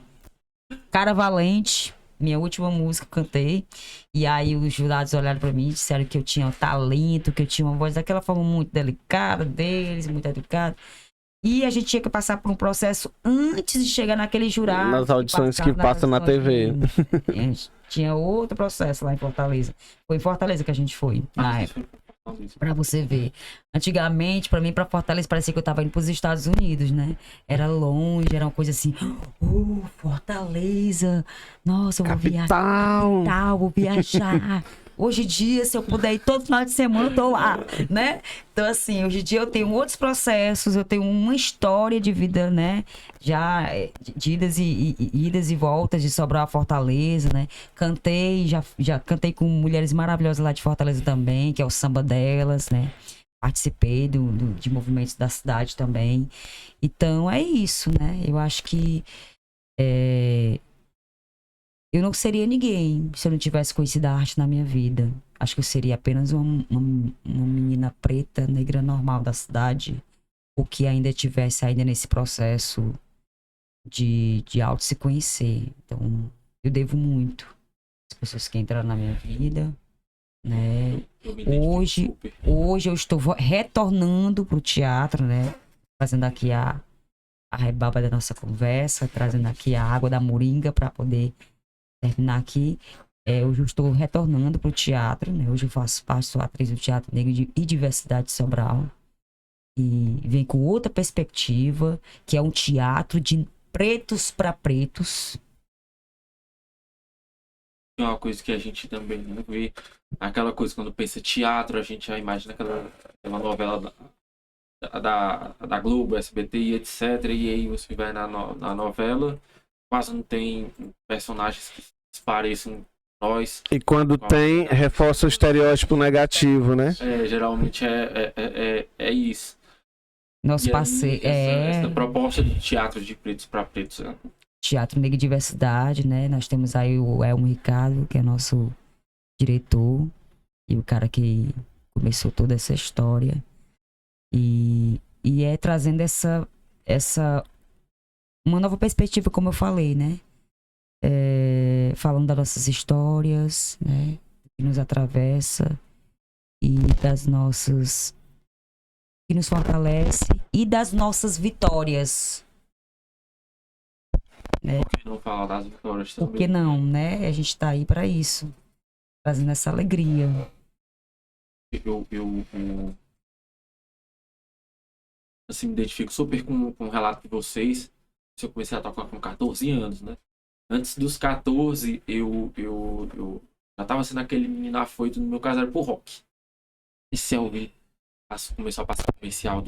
Cara Valente. Minha última música eu cantei. E aí os jurados olharam pra mim e disseram que eu tinha talento, que eu tinha uma voz daquela forma muito delicada deles, muito educada. E a gente tinha que passar por um processo antes de chegar naquele jurado. Nas audições que passam na TV. Tinha outro processo lá em Fortaleza. Foi em Fortaleza que a gente foi, na época. Pra você ver. Antigamente, pra mim, pra Fortaleza, parecia que eu tava indo pros Estados Unidos, né? Era longe, era uma coisa assim. Fortaleza. Nossa, eu vou viajar. Vou viajar. Hoje em dia, se eu puder ir todo final de semana, eu tô lá, né? Então, assim, hoje em dia eu tenho outros processos, eu tenho uma história de vida, né? Já de idas e voltas de Sobral a Fortaleza, né? Cantei, já cantei com mulheres maravilhosas lá de Fortaleza também, que é o samba delas, né? Participei de movimentos da cidade também. Então, é isso, né? Eu acho que eu não seria ninguém se eu não tivesse conhecido a arte na minha vida. Acho que eu seria apenas uma menina preta, negra normal da cidade, ou que ainda estivesse ainda nesse processo de auto se conhecer. Então, eu devo muito às pessoas que entraram na minha vida, né? Hoje eu estou retornando pro teatro, né? Fazendo aqui a rebaba da nossa conversa, trazendo aqui a água da moringa para poder terminar aqui. Hoje eu estou retornando para o teatro, né? Hoje eu faço parte, sou atriz do Teatro Negro e Diversidade de Sobral. E vem com outra perspectiva, que é um teatro de pretos para pretos. É uma coisa que a gente também não vê. Aquela coisa, quando pensa teatro, a gente já imagina aquela novela da Globo, SBT e etc. E aí você vai na novela, quase não tem personagens que se pareçam com nós. E quando tem, reforça o estereótipo negativo, né? Geralmente é isso. Nosso passeio essa proposta de teatro de pretos para pretos, né? Teatro Negro e Diversidade, né? Nós temos aí o Elmo Ricardo, que é nosso diretor e o cara que começou toda essa história. E é trazendo essa uma nova perspectiva, como eu falei, né? Falando das nossas histórias, né? Que nos atravessa e das nossas... que nos fortalece e das nossas vitórias. Né? Por que não falar das vitórias também? Por que não, né? A gente tá aí para isso. Trazendo essa alegria. Eu assim, me identifico super com o relato de vocês. Eu comecei a tocar com 14 anos, né? Antes dos 14, eu já tava sendo aquele menino afoito, no meu caso era pro rock. E se eu começou a passar o comercial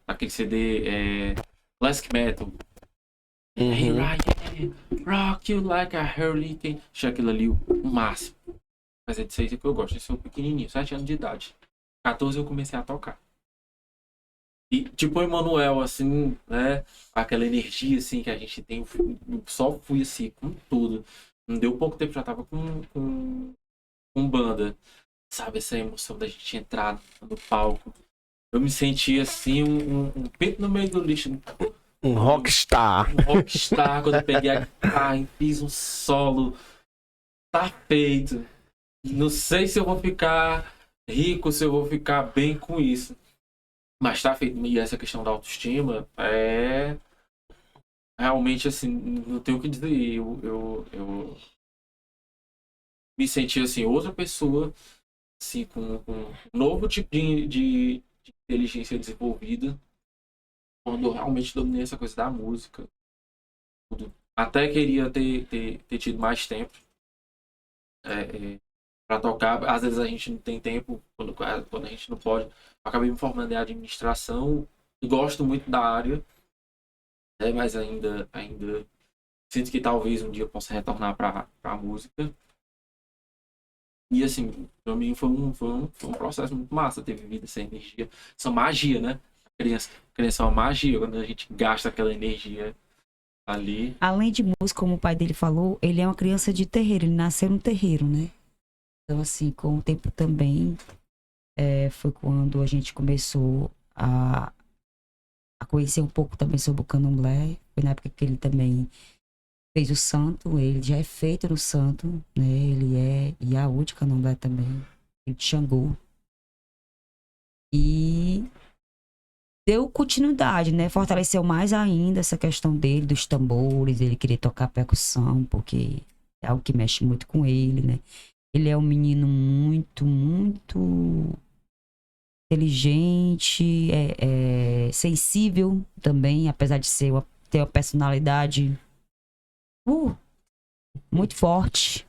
daquele CD Classic Metal. Hey Ryan, rock you like a hurricane. Achei aquilo ali o máximo. Mas é disso aí que eu gosto. Eu sou pequenininho, 7 anos de idade. 14 eu comecei a tocar. E tipo o Emanuel, assim, né? Aquela energia assim que a gente tem. Eu só fui assim, com tudo. Não deu pouco tempo, já tava com banda. Sabe, essa emoção da gente entrar no palco. Eu me senti assim, um peito no meio do lixo. Um rockstar. Um rockstar, quando eu peguei a guitarra e fiz um solo. Tá feito. Não sei se eu vou ficar rico, se eu vou ficar bem com isso. Mas tá feito. E essa questão da autoestima é... realmente, assim, não tenho o que dizer. Eu me sentir, assim, outra pessoa, assim, com um novo tipo de inteligência desenvolvida, quando eu realmente dominei essa coisa da música, tudo. Até queria ter tido mais tempo para tocar. Às vezes a gente não tem tempo, quando a gente não pode. Eu acabei me formando em administração e gosto muito da área, mas ainda sinto que talvez um dia eu possa retornar para a música. E assim, para mim foi um processo muito massa ter vivido essa energia, essa magia, né? A criança é uma magia quando a gente gasta aquela energia ali. Além de música, como o pai dele falou, ele é uma criança de terreiro, ele nasceu no terreiro, né? Então, assim, com o tempo também, foi quando a gente começou a conhecer um pouco também sobre o candomblé. Foi na época que ele também fez o santo, ele já é feito no santo, né? Ele é Iaú de candomblé também, ele de Xangô. E deu continuidade, né? Fortaleceu mais ainda essa questão dele, dos tambores, ele querer tocar percussão, porque é algo que mexe muito com ele, né? Ele é um menino muito, muito inteligente, sensível também, apesar de ter uma personalidade muito forte.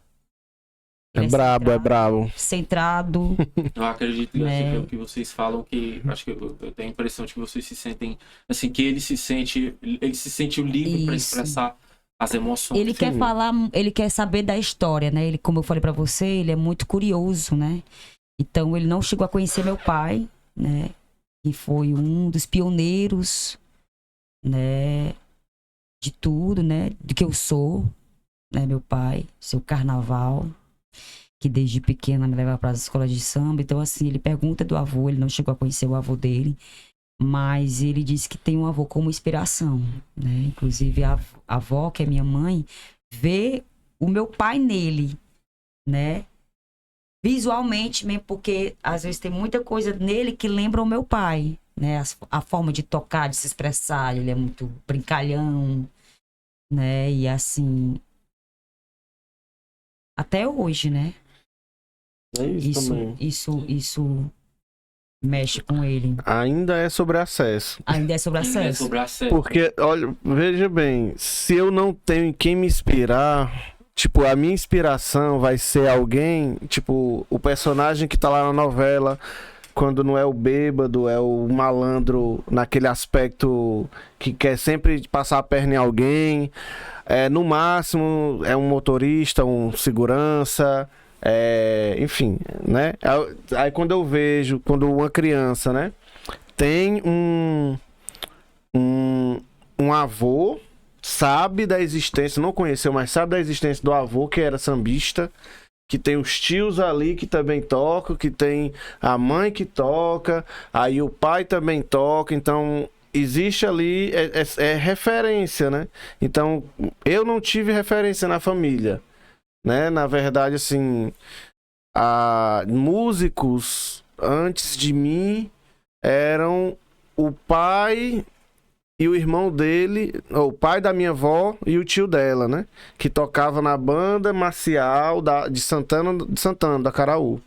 Ele É brabo. Centrado. Eu acredito assim, pelo que vocês falam, que acho que eu tenho a impressão de que vocês se sentem assim, que ele se sente livre para expressar as emoções. Ele quer falar, ele quer saber da história, né? Ele, como eu falei para você, ele é muito curioso, né? Então ele não chegou a conhecer meu pai, né? Que foi um dos pioneiros, né? De tudo, né? Do que eu sou, né? Meu pai, seu carnaval, que desde pequena me leva para as escolas de samba. Então, assim, ele pergunta do avô, ele não chegou a conhecer o avô dele, mas ele disse que tem um avô como inspiração, né? Inclusive, a avó, que é minha mãe, vê o meu pai nele, né? Visualmente mesmo, porque às vezes tem muita coisa nele que lembra o meu pai, né? A forma de tocar, de se expressar, ele é muito brincalhão, né? E assim, até hoje, né? É isso também. Isso mexe com ele. Ainda é sobre acesso. Ainda é sobre acesso. Porque, olha, veja bem, se eu não tenho em quem me inspirar, tipo, a minha inspiração vai ser alguém, tipo, o personagem que tá lá na novela, quando não é o bêbado, é o malandro naquele aspecto que quer sempre passar a perna em alguém. No máximo, é um motorista, um segurança, enfim, né? Aí quando eu vejo, quando uma criança, né, tem um avô, sabe da existência, não conheceu, mas sabe da existência do avô, que era sambista, que tem os tios ali que também tocam, que tem a mãe que toca, aí o pai também toca, então existe ali, referência, né? Então, eu não tive referência na família, né? Na verdade, assim, músicos antes de mim eram o pai e o irmão dele, o pai da minha avó e o tio dela, né? Que tocava na banda marcial de Santana, da Caraú.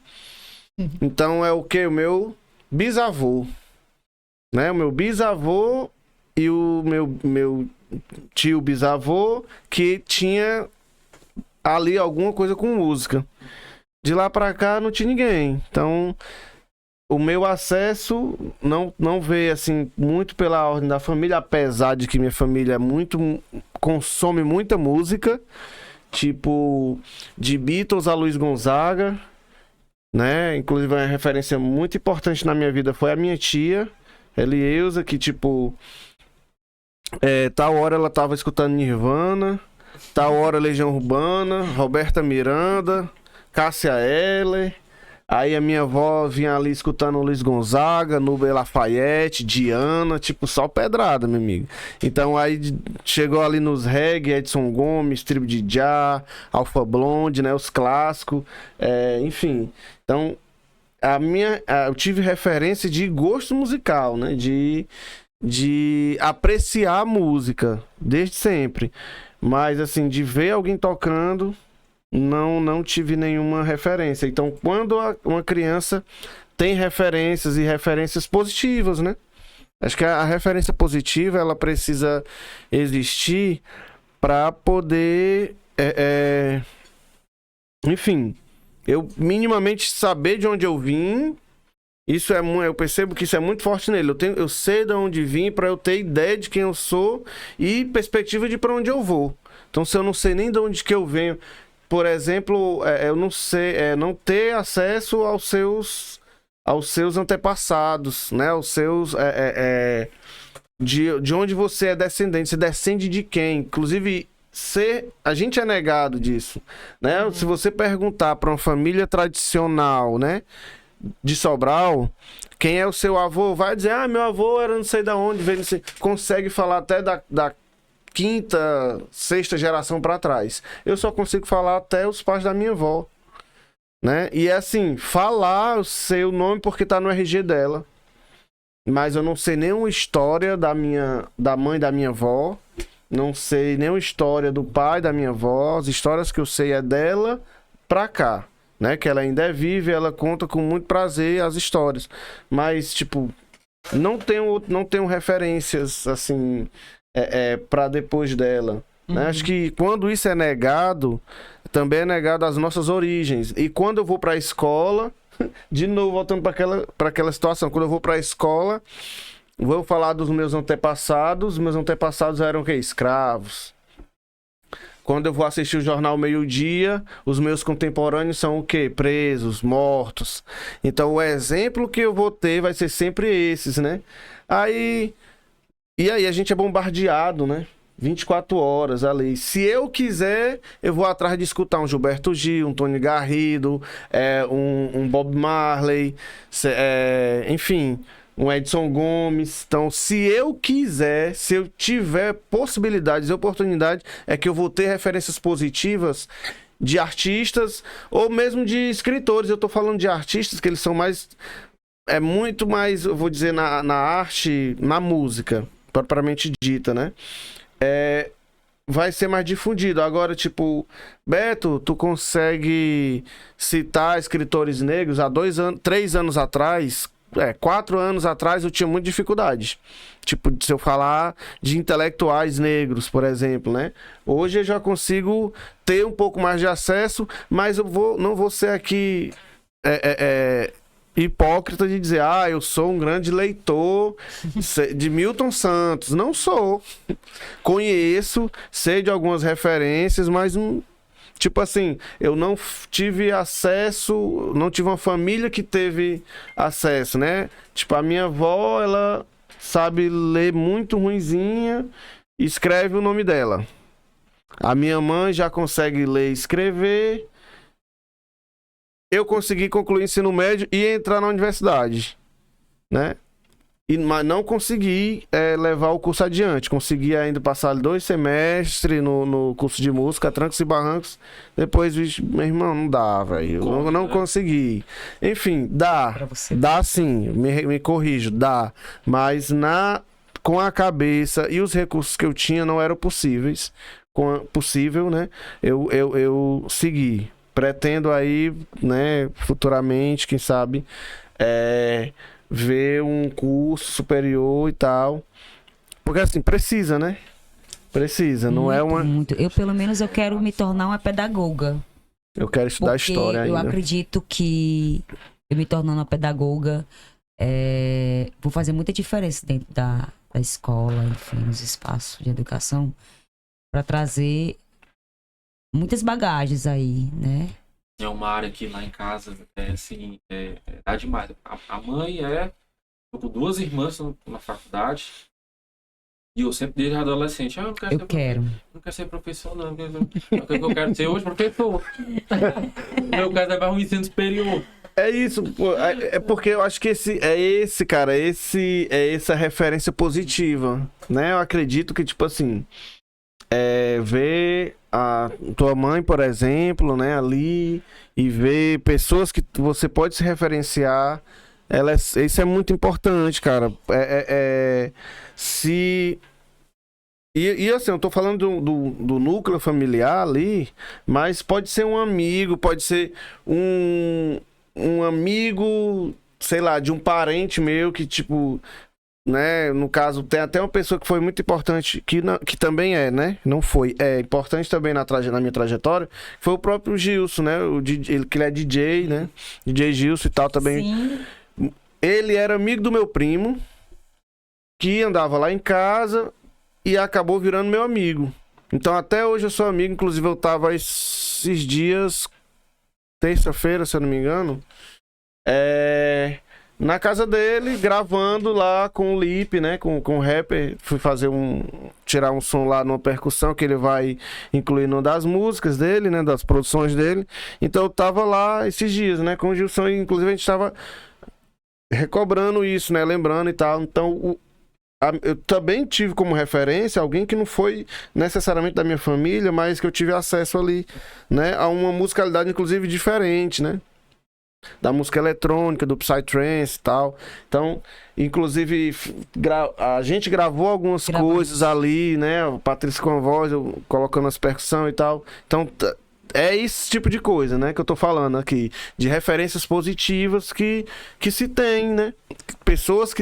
Então é o que? O meu bisavô, né? O meu bisavô e o meu tio bisavô, que tinha ali alguma coisa com música. De lá pra cá não tinha ninguém. Então, o meu acesso não veio assim muito pela ordem da família, apesar de que minha família consome muita música, tipo de Beatles a Luiz Gonzaga, né? Inclusive uma referência muito importante na minha vida foi a minha tia Elieusa, que tipo tal hora ela tava escutando Nirvana, tal hora Legião Urbana, Roberta Miranda, Cássia Eller. Aí a minha avó vinha ali escutando Luiz Gonzaga, Nubia Lafayette, Diana, tipo, só pedrada, meu amigo. Então aí chegou ali nos reggae, Edson Gomes, Tribo de Jah, Alpha Blonde, né, os clássicos, enfim. Então, eu tive referência de gosto musical, né, de apreciar a música, desde sempre. Mas, assim, de ver alguém tocando, não tive nenhuma referência. Então, quando uma criança tem referências e referências positivas, né? Acho que a referência positiva, ela precisa existir para poder, enfim, eu minimamente saber de onde eu vim. Isso eu percebo que isso é muito forte nele. Eu sei de onde vim para eu ter ideia de quem eu sou e perspectiva de para onde eu vou. Então, se eu não sei nem de onde que eu venho, por exemplo, eu não sei, não ter acesso aos seus antepassados, né? Aos seus, de onde você é descendente, você descende de quem? Inclusive, a gente é negado disso, né? Se você perguntar para uma família tradicional, né, de Sobral, quem é o seu avô, vai dizer, meu avô era não sei da onde, veio, não sei, consegue falar até da quinta, sexta geração para trás. Eu só consigo falar até os pais da minha avó, né? E é assim, falar, eu sei o nome porque tá no RG dela, mas eu não sei nenhuma história da mãe da minha avó, não sei nenhuma história do pai da minha avó. As histórias que eu sei é dela pra cá, né? Que ela ainda é viva e ela conta com muito prazer as histórias, mas tipo, não tenho referências assim para depois dela, né? Acho que quando isso é negado, também é negado as nossas origens. E quando eu vou para a escola, de novo voltando para aquela situação, quando eu vou para a escola, vou falar dos meus antepassados. Meus antepassados eram o quê? Escravos. Quando eu vou assistir o Jornal Meio-Dia, os meus contemporâneos são o quê? Presos, mortos. Então o exemplo que eu vou ter vai ser sempre esses, né? E aí a gente é bombardeado, né? 24 horas ali. Se eu quiser, eu vou atrás de escutar um Gilberto Gil, um Tony Garrido, um Bob Marley, enfim, um Edson Gomes. Então, se eu quiser, se eu tiver possibilidades e oportunidade, é que eu vou ter referências positivas de artistas ou mesmo de escritores. Eu tô falando de artistas que eles são mais... muito mais, eu vou dizer, na arte, na música, propriamente dita, né? Vai ser mais difundido. Agora, tipo, Beto, tu consegue citar escritores negros há 3 anos atrás, 4 anos atrás eu tinha muita dificuldade. Tipo, se eu falar de intelectuais negros, por exemplo, né? Hoje eu já consigo ter um pouco mais de acesso, mas não vou ser aqui hipócrita de dizer, eu sou um grande leitor de Milton Santos. Não sou. Conheço, sei de algumas referências, mas tipo assim, eu não tive acesso, não tive uma família que teve acesso, né? Tipo, a minha avó, ela sabe ler muito ruinzinha e escreve o nome dela. A minha mãe já consegue ler e escrever. Eu consegui concluir o ensino médio e entrar na universidade, né? Mas não consegui levar o curso adiante. Consegui ainda passar 2 semestres no curso de música, trancos e barrancos. Depois, meu irmão, não dá, velho. Eu não consegui. Enfim, dá. Dá sim, me corrijo, dá. Mas com a cabeça e os recursos que eu tinha não eram possíveis. Possível, né? Eu segui. Pretendo aí, né, futuramente, quem sabe, ver um curso superior e tal. Porque assim, precisa, né? Precisa, não é uma... Muito. Eu, pelo menos, eu quero me tornar uma pedagoga. Eu quero estudar história ainda. Eu acredito que eu me tornando uma pedagoga, vou fazer muita diferença dentro da escola, enfim, nos espaços de educação, para trazer muitas bagagens aí, né? É uma área que lá em casa, assim, dá demais. A mãe tô com 2 irmãs na faculdade. E eu sempre, desde adolescente, não quero ser professor, não. O que eu quero ser hoje, professor. Meu caso é mais um ensino superior. É isso, pô, porque eu acho que essa referência positiva, né? Eu acredito que, tipo assim, ver a tua mãe, por exemplo, né, ali, e ver pessoas que você pode se referenciar, isso é muito importante, cara. E assim, eu tô falando do núcleo familiar ali, mas pode ser um amigo, pode ser um amigo, sei lá, de um parente meu que, tipo, né, no caso, tem até uma pessoa que foi muito importante, que também é, né, não foi, é importante também na minha trajetória, foi o próprio Gilson, né, que ele é DJ, né, DJ Gilson e tal também. Sim. Ele era amigo do meu primo, que andava lá em casa e acabou virando meu amigo. Então até hoje eu sou amigo, inclusive eu tava esses dias, terça-feira, se eu não me engano, na casa dele, gravando lá com o Lipe, né, com o rapper. Fui tirar um som lá numa percussão que ele vai incluir numa das músicas dele, né, das produções dele. Então eu tava lá esses dias, né, com o Gilson, e inclusive a gente tava recobrando isso, né, lembrando e tal. Então eu também tive como referência alguém que não foi necessariamente da minha família, mas que eu tive acesso ali, né, a uma musicalidade inclusive diferente, né, da música eletrônica, do Psytrance e tal. Então, inclusive a gente gravou algumas coisas ali, né, o Patrício com a voz, eu colocando as percussões e tal. Então é esse tipo de coisa, né, que eu tô falando aqui, de referências positivas que se tem, né, pessoas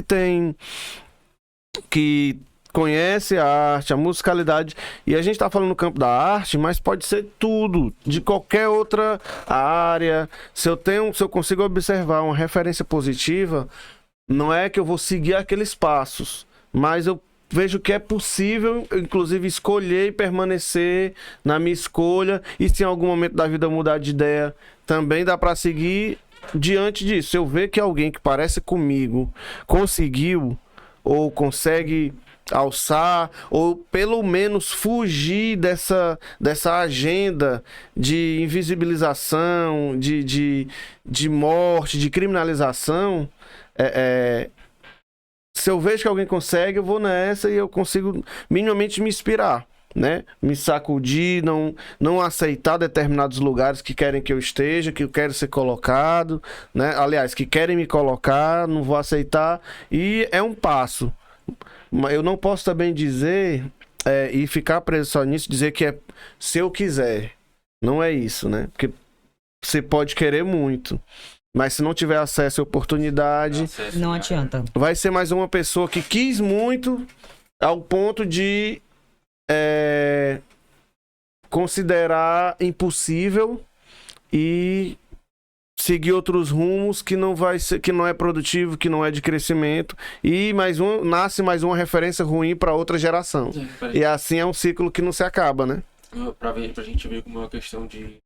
que conhece a arte, a musicalidade, e a gente tá falando no campo da arte, mas pode ser tudo, de qualquer outra área. Se eu consigo observar uma referência positiva, não é que eu vou seguir aqueles passos, mas eu vejo que é possível, inclusive, escolher e permanecer na minha escolha, e se em algum momento da vida eu mudar de ideia, também dá para seguir diante disso. Se eu ver que alguém que parece comigo conseguiu ou consegue alçar, ou pelo menos fugir dessa agenda de invisibilização, de morte, de criminalização, se eu vejo que alguém consegue, eu vou nessa e eu consigo minimamente me inspirar, né? Me sacudir, não aceitar determinados lugares que querem que eu esteja, que eu quero ser colocado, né? Aliás, que querem me colocar, não vou aceitar, e é um passo. Mas eu não posso também dizer, e ficar preso só nisso, dizer que é se eu quiser. Não é isso, né? Porque você pode querer muito, mas se não tiver acesso à oportunidade, Não adianta. vai ser mais uma pessoa que quis muito ao ponto de considerar impossível e seguir outros rumos que não vai ser, que não é produtivo, que não é de crescimento, e nasce mais uma referência ruim para outra geração. E assim é um ciclo que não se acaba, né? Pra gente ver como é uma questão de,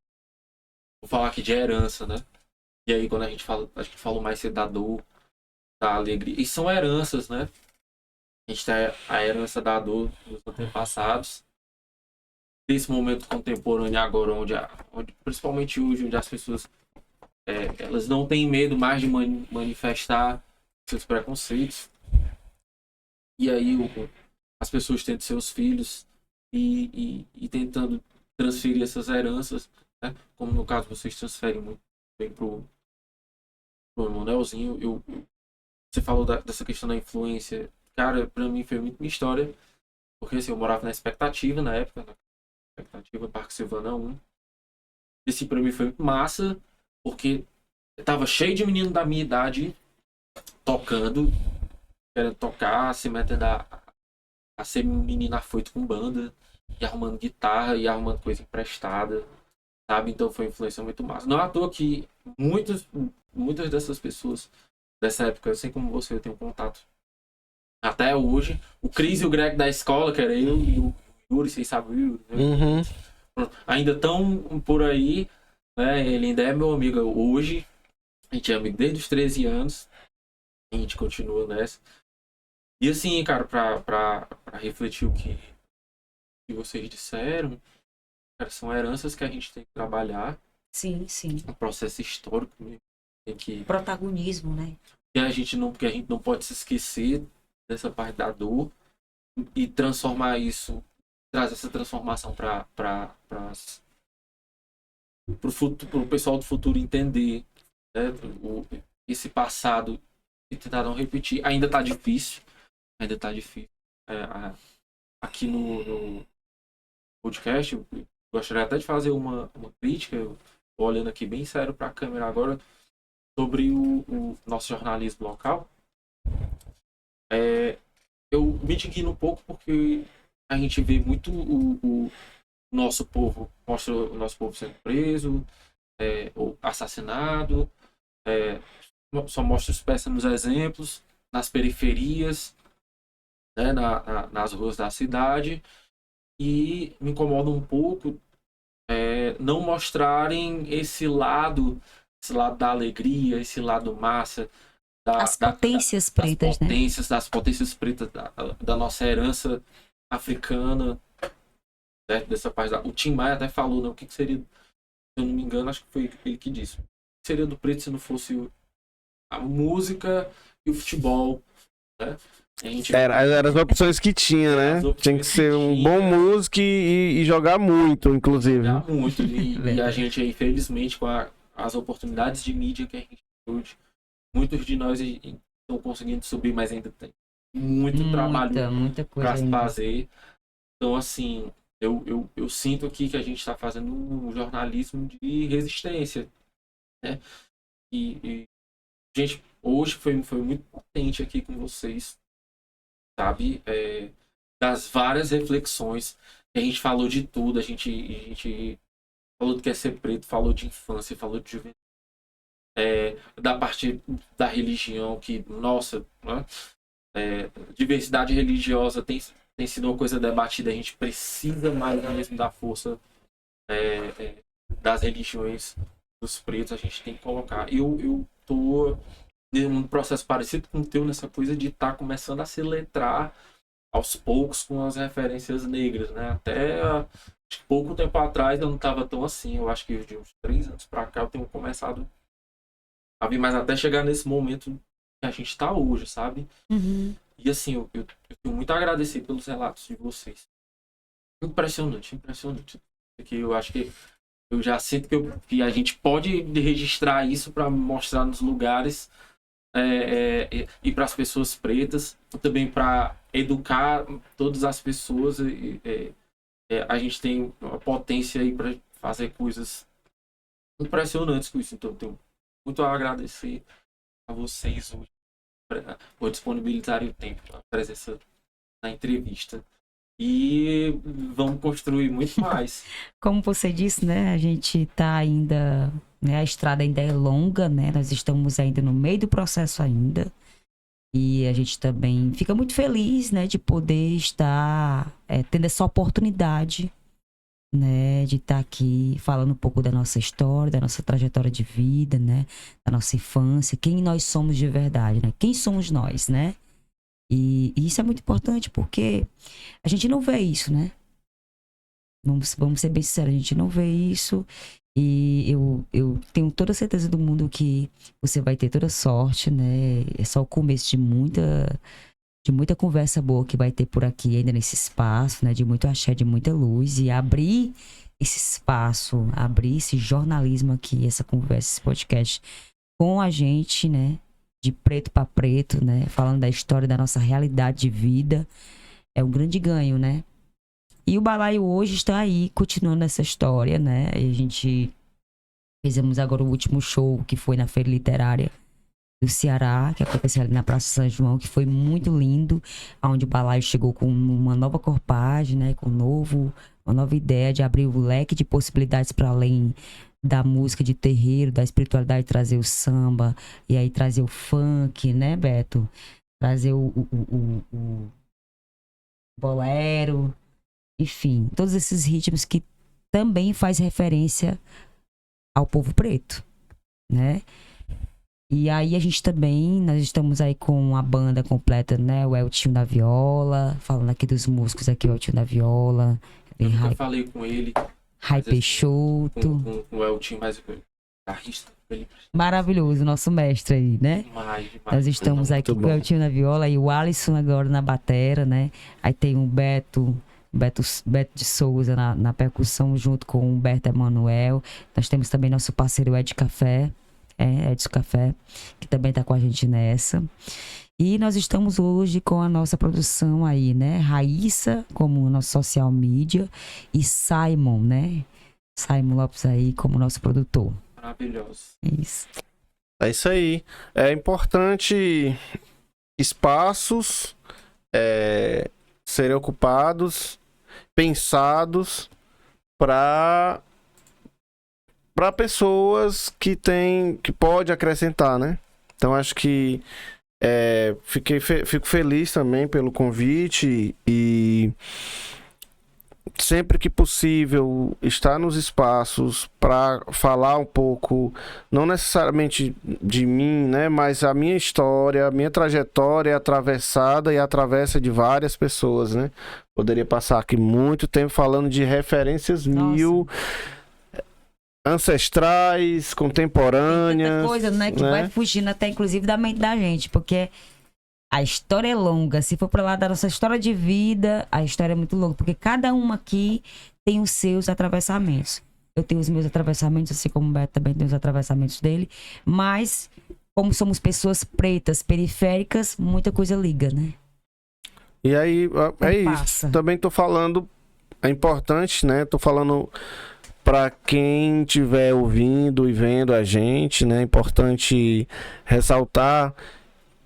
vou falar aqui de herança, né? E aí quando a gente falou mais cedo da dor, da alegria, e são heranças, né? A gente tem a herança da dor dos antepassados, desse momento contemporâneo agora, onde principalmente hoje, onde as pessoas elas não têm medo mais de manifestar seus preconceitos. E aí as pessoas tendo seus filhos e tentando transferir essas heranças, né? Como no caso vocês transferem muito bem pro Manuelzinho. Você falou dessa questão da influência. Cara, pra mim foi muito minha história. Porque assim, eu morava na expectativa na época, Parque Silvana 1. E assim, pra mim foi muito massa, porque tava cheio de menino da minha idade tocando, querendo tocar, se metendo a ser menino afoito com banda, e arrumando guitarra, e arrumando coisa emprestada, sabe? Então foi uma influência muito massa. Não é à toa que muitas dessas pessoas dessa época, assim como você, eu tenho contato até hoje. O Cris e o Greg da escola, que era eu e o Yuri, vocês sabem, o Yuri, né? Uhum. Ainda estão por aí, né? Ele ainda é meu amigo hoje. A gente é amigo desde os 13 anos. A gente continua nessa. E assim, cara, pra refletir o que vocês disseram, cara, são heranças que a gente tem que trabalhar. Sim, sim. Um processo histórico mesmo. Tem que... Protagonismo, né? Porque a gente não pode se esquecer dessa parte da dor e transformar isso, trazer essa transformação para o pessoal do futuro entender, né, esse passado e tentar não repetir. Ainda tá difícil. aqui no podcast, eu gostaria até de fazer uma crítica, eu tô olhando aqui bem sério para a câmera agora, sobre o nosso jornalismo local. Eu me indigno um pouco porque a gente vê muito o nosso povo, mostra o nosso povo sendo preso, ou assassinado, só mostra os péssimos exemplos nas periferias, né, nas ruas da cidade, e me incomoda um pouco não mostrarem esse lado da alegria, esse lado massa, As potências pretas, né? das potências pretas da nossa herança africana, né, dessa parte o Tim Maia até falou, né, o que seria, se eu não me engano, acho que foi ele que disse, o que seria do preto se não fosse a música e o futebol, né? Eram as opções que tinha, né? Tinha que ser um bom músico e jogar muito, inclusive. Jogar muito. E a gente, infelizmente, com as oportunidades de mídia que a gente tem hoje, muitos de nós estão conseguindo subir, mas ainda tem muito trabalho para fazer. Então, assim, eu sinto aqui que a gente está fazendo um jornalismo de resistência, né? E gente, hoje foi muito potente aqui com vocês, sabe? Das várias reflexões. A gente falou de tudo, a gente falou do que é ser preto, falou de infância, falou de juventude. Da parte da religião, que, nossa, né? Diversidade religiosa tem sido uma coisa debatida, a gente precisa mais mesmo da força das religiões dos pretos, a gente tem que colocar. Eu tô num processo parecido com o teu, nessa coisa de estar começando a se letrar aos poucos com as referências negras, né? Até pouco tempo atrás eu não estava tão assim, eu acho que de uns 3 anos para cá eu tenho começado a vir, mas até chegar nesse momento que a gente está hoje, sabe? Uhum. E assim, eu tenho muito a agradecer pelos relatos de vocês. Impressionante. Porque eu acho que eu já sinto que a gente pode registrar isso para mostrar nos lugares e para as pessoas pretas, também para educar todas as pessoas. A gente tem uma potência aí para fazer coisas impressionantes com isso. Então, eu tenho muito a agradecer a vocês hoje por disponibilizarem o tempo, a presença na entrevista. E vamos construir muito mais. Como você disse, né? A gente está ainda, né? A estrada ainda é longa, né? Nós estamos ainda no meio do processo ainda. E a gente também fica muito feliz, né? De poder estar tendo essa oportunidade, né? De estar aqui falando um pouco da nossa história, da nossa trajetória de vida, né? Da nossa infância, quem nós somos de verdade, né? Quem somos nós, né? E isso é muito importante porque a gente não vê isso, né? Vamos ser bem sinceros, a gente não vê isso. E eu tenho toda a certeza do mundo que você vai ter toda sorte, né? É só o começo de muita conversa boa que vai ter por aqui ainda nesse espaço, né? De muito axé, de muita luz. E abrir esse espaço, abrir esse jornalismo aqui, essa conversa, esse podcast com a gente, né? De preto para preto, né? Falando da história da nossa realidade de vida. É um grande ganho, né? E o Balaio hoje está aí, continuando essa história, né? E a gente fizemos agora o último show, que foi na Feira Literária do Ceará, que aconteceu ali na Praça São João, que foi muito lindo, onde o Balaio chegou com uma nova corpagem, né? Com uma nova ideia de abrir o leque de possibilidades para além da música de terreiro, da espiritualidade, trazer o samba, e aí trazer o funk, né, Beto? Trazer o bolero, enfim, todos esses ritmos que também faz referência ao povo preto, né? E aí a gente também, nós estamos aí com a banda completa, né? O Eltinho da Viola, falando aqui dos músicos aqui, o Eltinho da Viola. Eu nunca falei com ele. Rai Peixoto. Com o Eltinho, mas guitarrista. Maravilhoso, nosso mestre aí, né? Demais. Nós estamos aqui com o Eltinho na viola e o Alisson agora na batera, né? Aí tem o Beto de Souza na percussão junto com o Humberto Emanuel. Nós temos também nosso parceiro Ed Café, Edson Café, que também está com a gente nessa. E nós estamos hoje com a nossa produção aí, né? Raíssa, como nosso social media, e Simon, né? Simon Lopes aí como nosso produtor. Maravilhoso. Isso. É isso aí. É importante espaços serem ocupados, pensados para pessoas que pode acrescentar, né? Então acho que fico feliz também pelo convite e sempre que possível estar nos espaços para falar um pouco, não necessariamente de mim, né, mas a minha história, a minha trajetória é atravessada e atravessa de várias pessoas, né? Poderia passar aqui muito tempo falando de referências mil, ancestrais, contemporâneas. Muita coisa, né, que vai fugindo até inclusive da mente da gente, porque a história é longa. Se for para lá da nossa história de vida, a história é muito longa, porque cada uma aqui tem os seus atravessamentos. Eu tenho os meus atravessamentos, assim como o Beto também tem os atravessamentos dele, mas como somos pessoas pretas, periféricas, muita coisa liga, né? E aí, é Passa. isso. Também tô falando, é importante, né? Tô falando para quem estiver ouvindo e vendo a gente, né? É importante ressaltar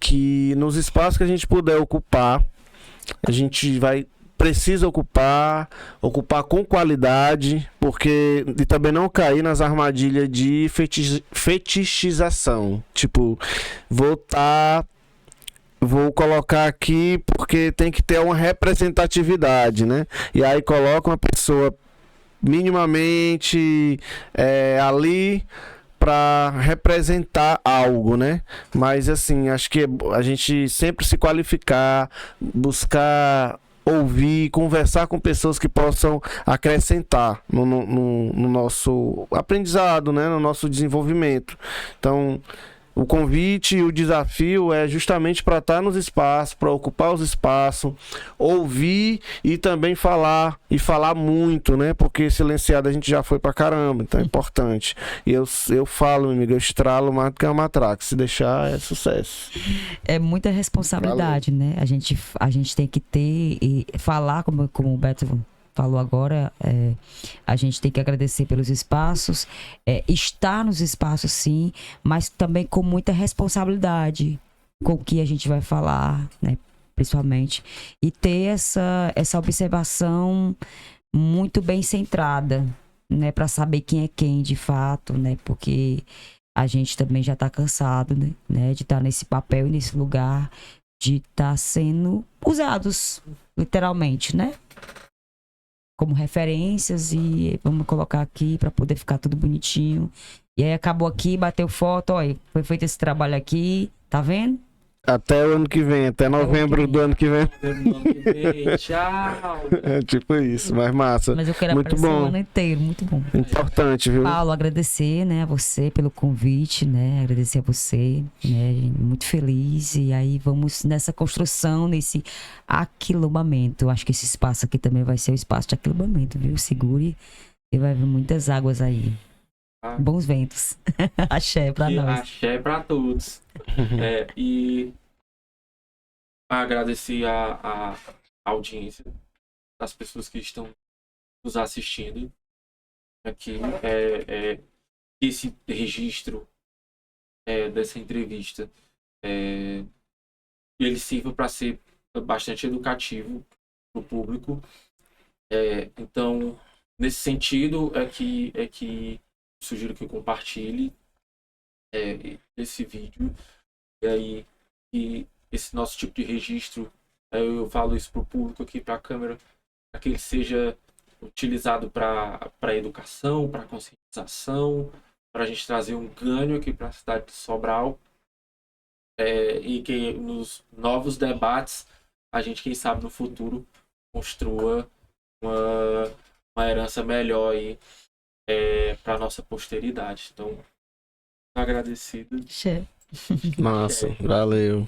que nos espaços que a gente puder ocupar, a gente precisa ocupar com qualidade, porque e também não cair nas armadilhas de fetichização. Tipo, vou colocar aqui porque tem que ter uma representatividade, né? E aí coloca uma pessoa minimamente ali para representar algo, né? Mas assim, acho que a gente sempre se qualificar, buscar ouvir, conversar com pessoas que possam acrescentar no nosso aprendizado, né? No nosso desenvolvimento. Então, o convite e o desafio é justamente para estar nos espaços, para ocupar os espaços, ouvir e também falar, e falar muito, né? Porque silenciado a gente já foi pra caramba, então é importante. E eu falo, amigo, eu estralo mais do que uma matraca, se deixar é sucesso. É muita responsabilidade, né? A gente tem que ter e falar, como o Beto falou agora, a gente tem que agradecer pelos espaços, estar nos espaços sim, mas também com muita responsabilidade com o que a gente vai falar, né, principalmente, e ter essa observação muito bem centrada, né, para saber quem é quem de fato, né, porque a gente também já está cansado, né, de estar nesse papel e nesse lugar, de estar sendo usados, literalmente, né? Como referências e vamos colocar aqui para poder ficar tudo bonitinho. E aí acabou aqui, bateu foto, ó, foi feito esse trabalho aqui, tá vendo? Até o ano que vem, até novembro do ano que vem. Tchau. É tipo isso, mas massa. Mas eu quero muito aparecer bom. o ano inteiro, muito bom. Importante, viu? Paulo, agradecer, né, a você pelo convite, né, agradecer a você, né, muito feliz, e aí vamos nessa construção, nesse aquilombamento. Eu acho que esse espaço aqui também vai ser o espaço de aquilombamento, viu? Segure, e vai vir muitas águas aí. Bons ventos. Axé pra nós. Axé pra todos. E agradecer a audiência das pessoas que estão nos assistindo aqui. Esse registro dessa entrevista ele sirva para ser bastante educativo para o público. Então, nesse sentido, é que sugiro que compartilhe esse vídeo. E aí, e esse nosso tipo de registro, eu falo isso para o público aqui, para a câmera, para que ele seja utilizado para educação, para conscientização, para a gente trazer um ganho aqui para a cidade de Sobral, e que nos novos debates a gente, quem sabe, no futuro construa uma herança melhor aí para nossa posteridade. Então, agradecido. Axé. Massa, valeu.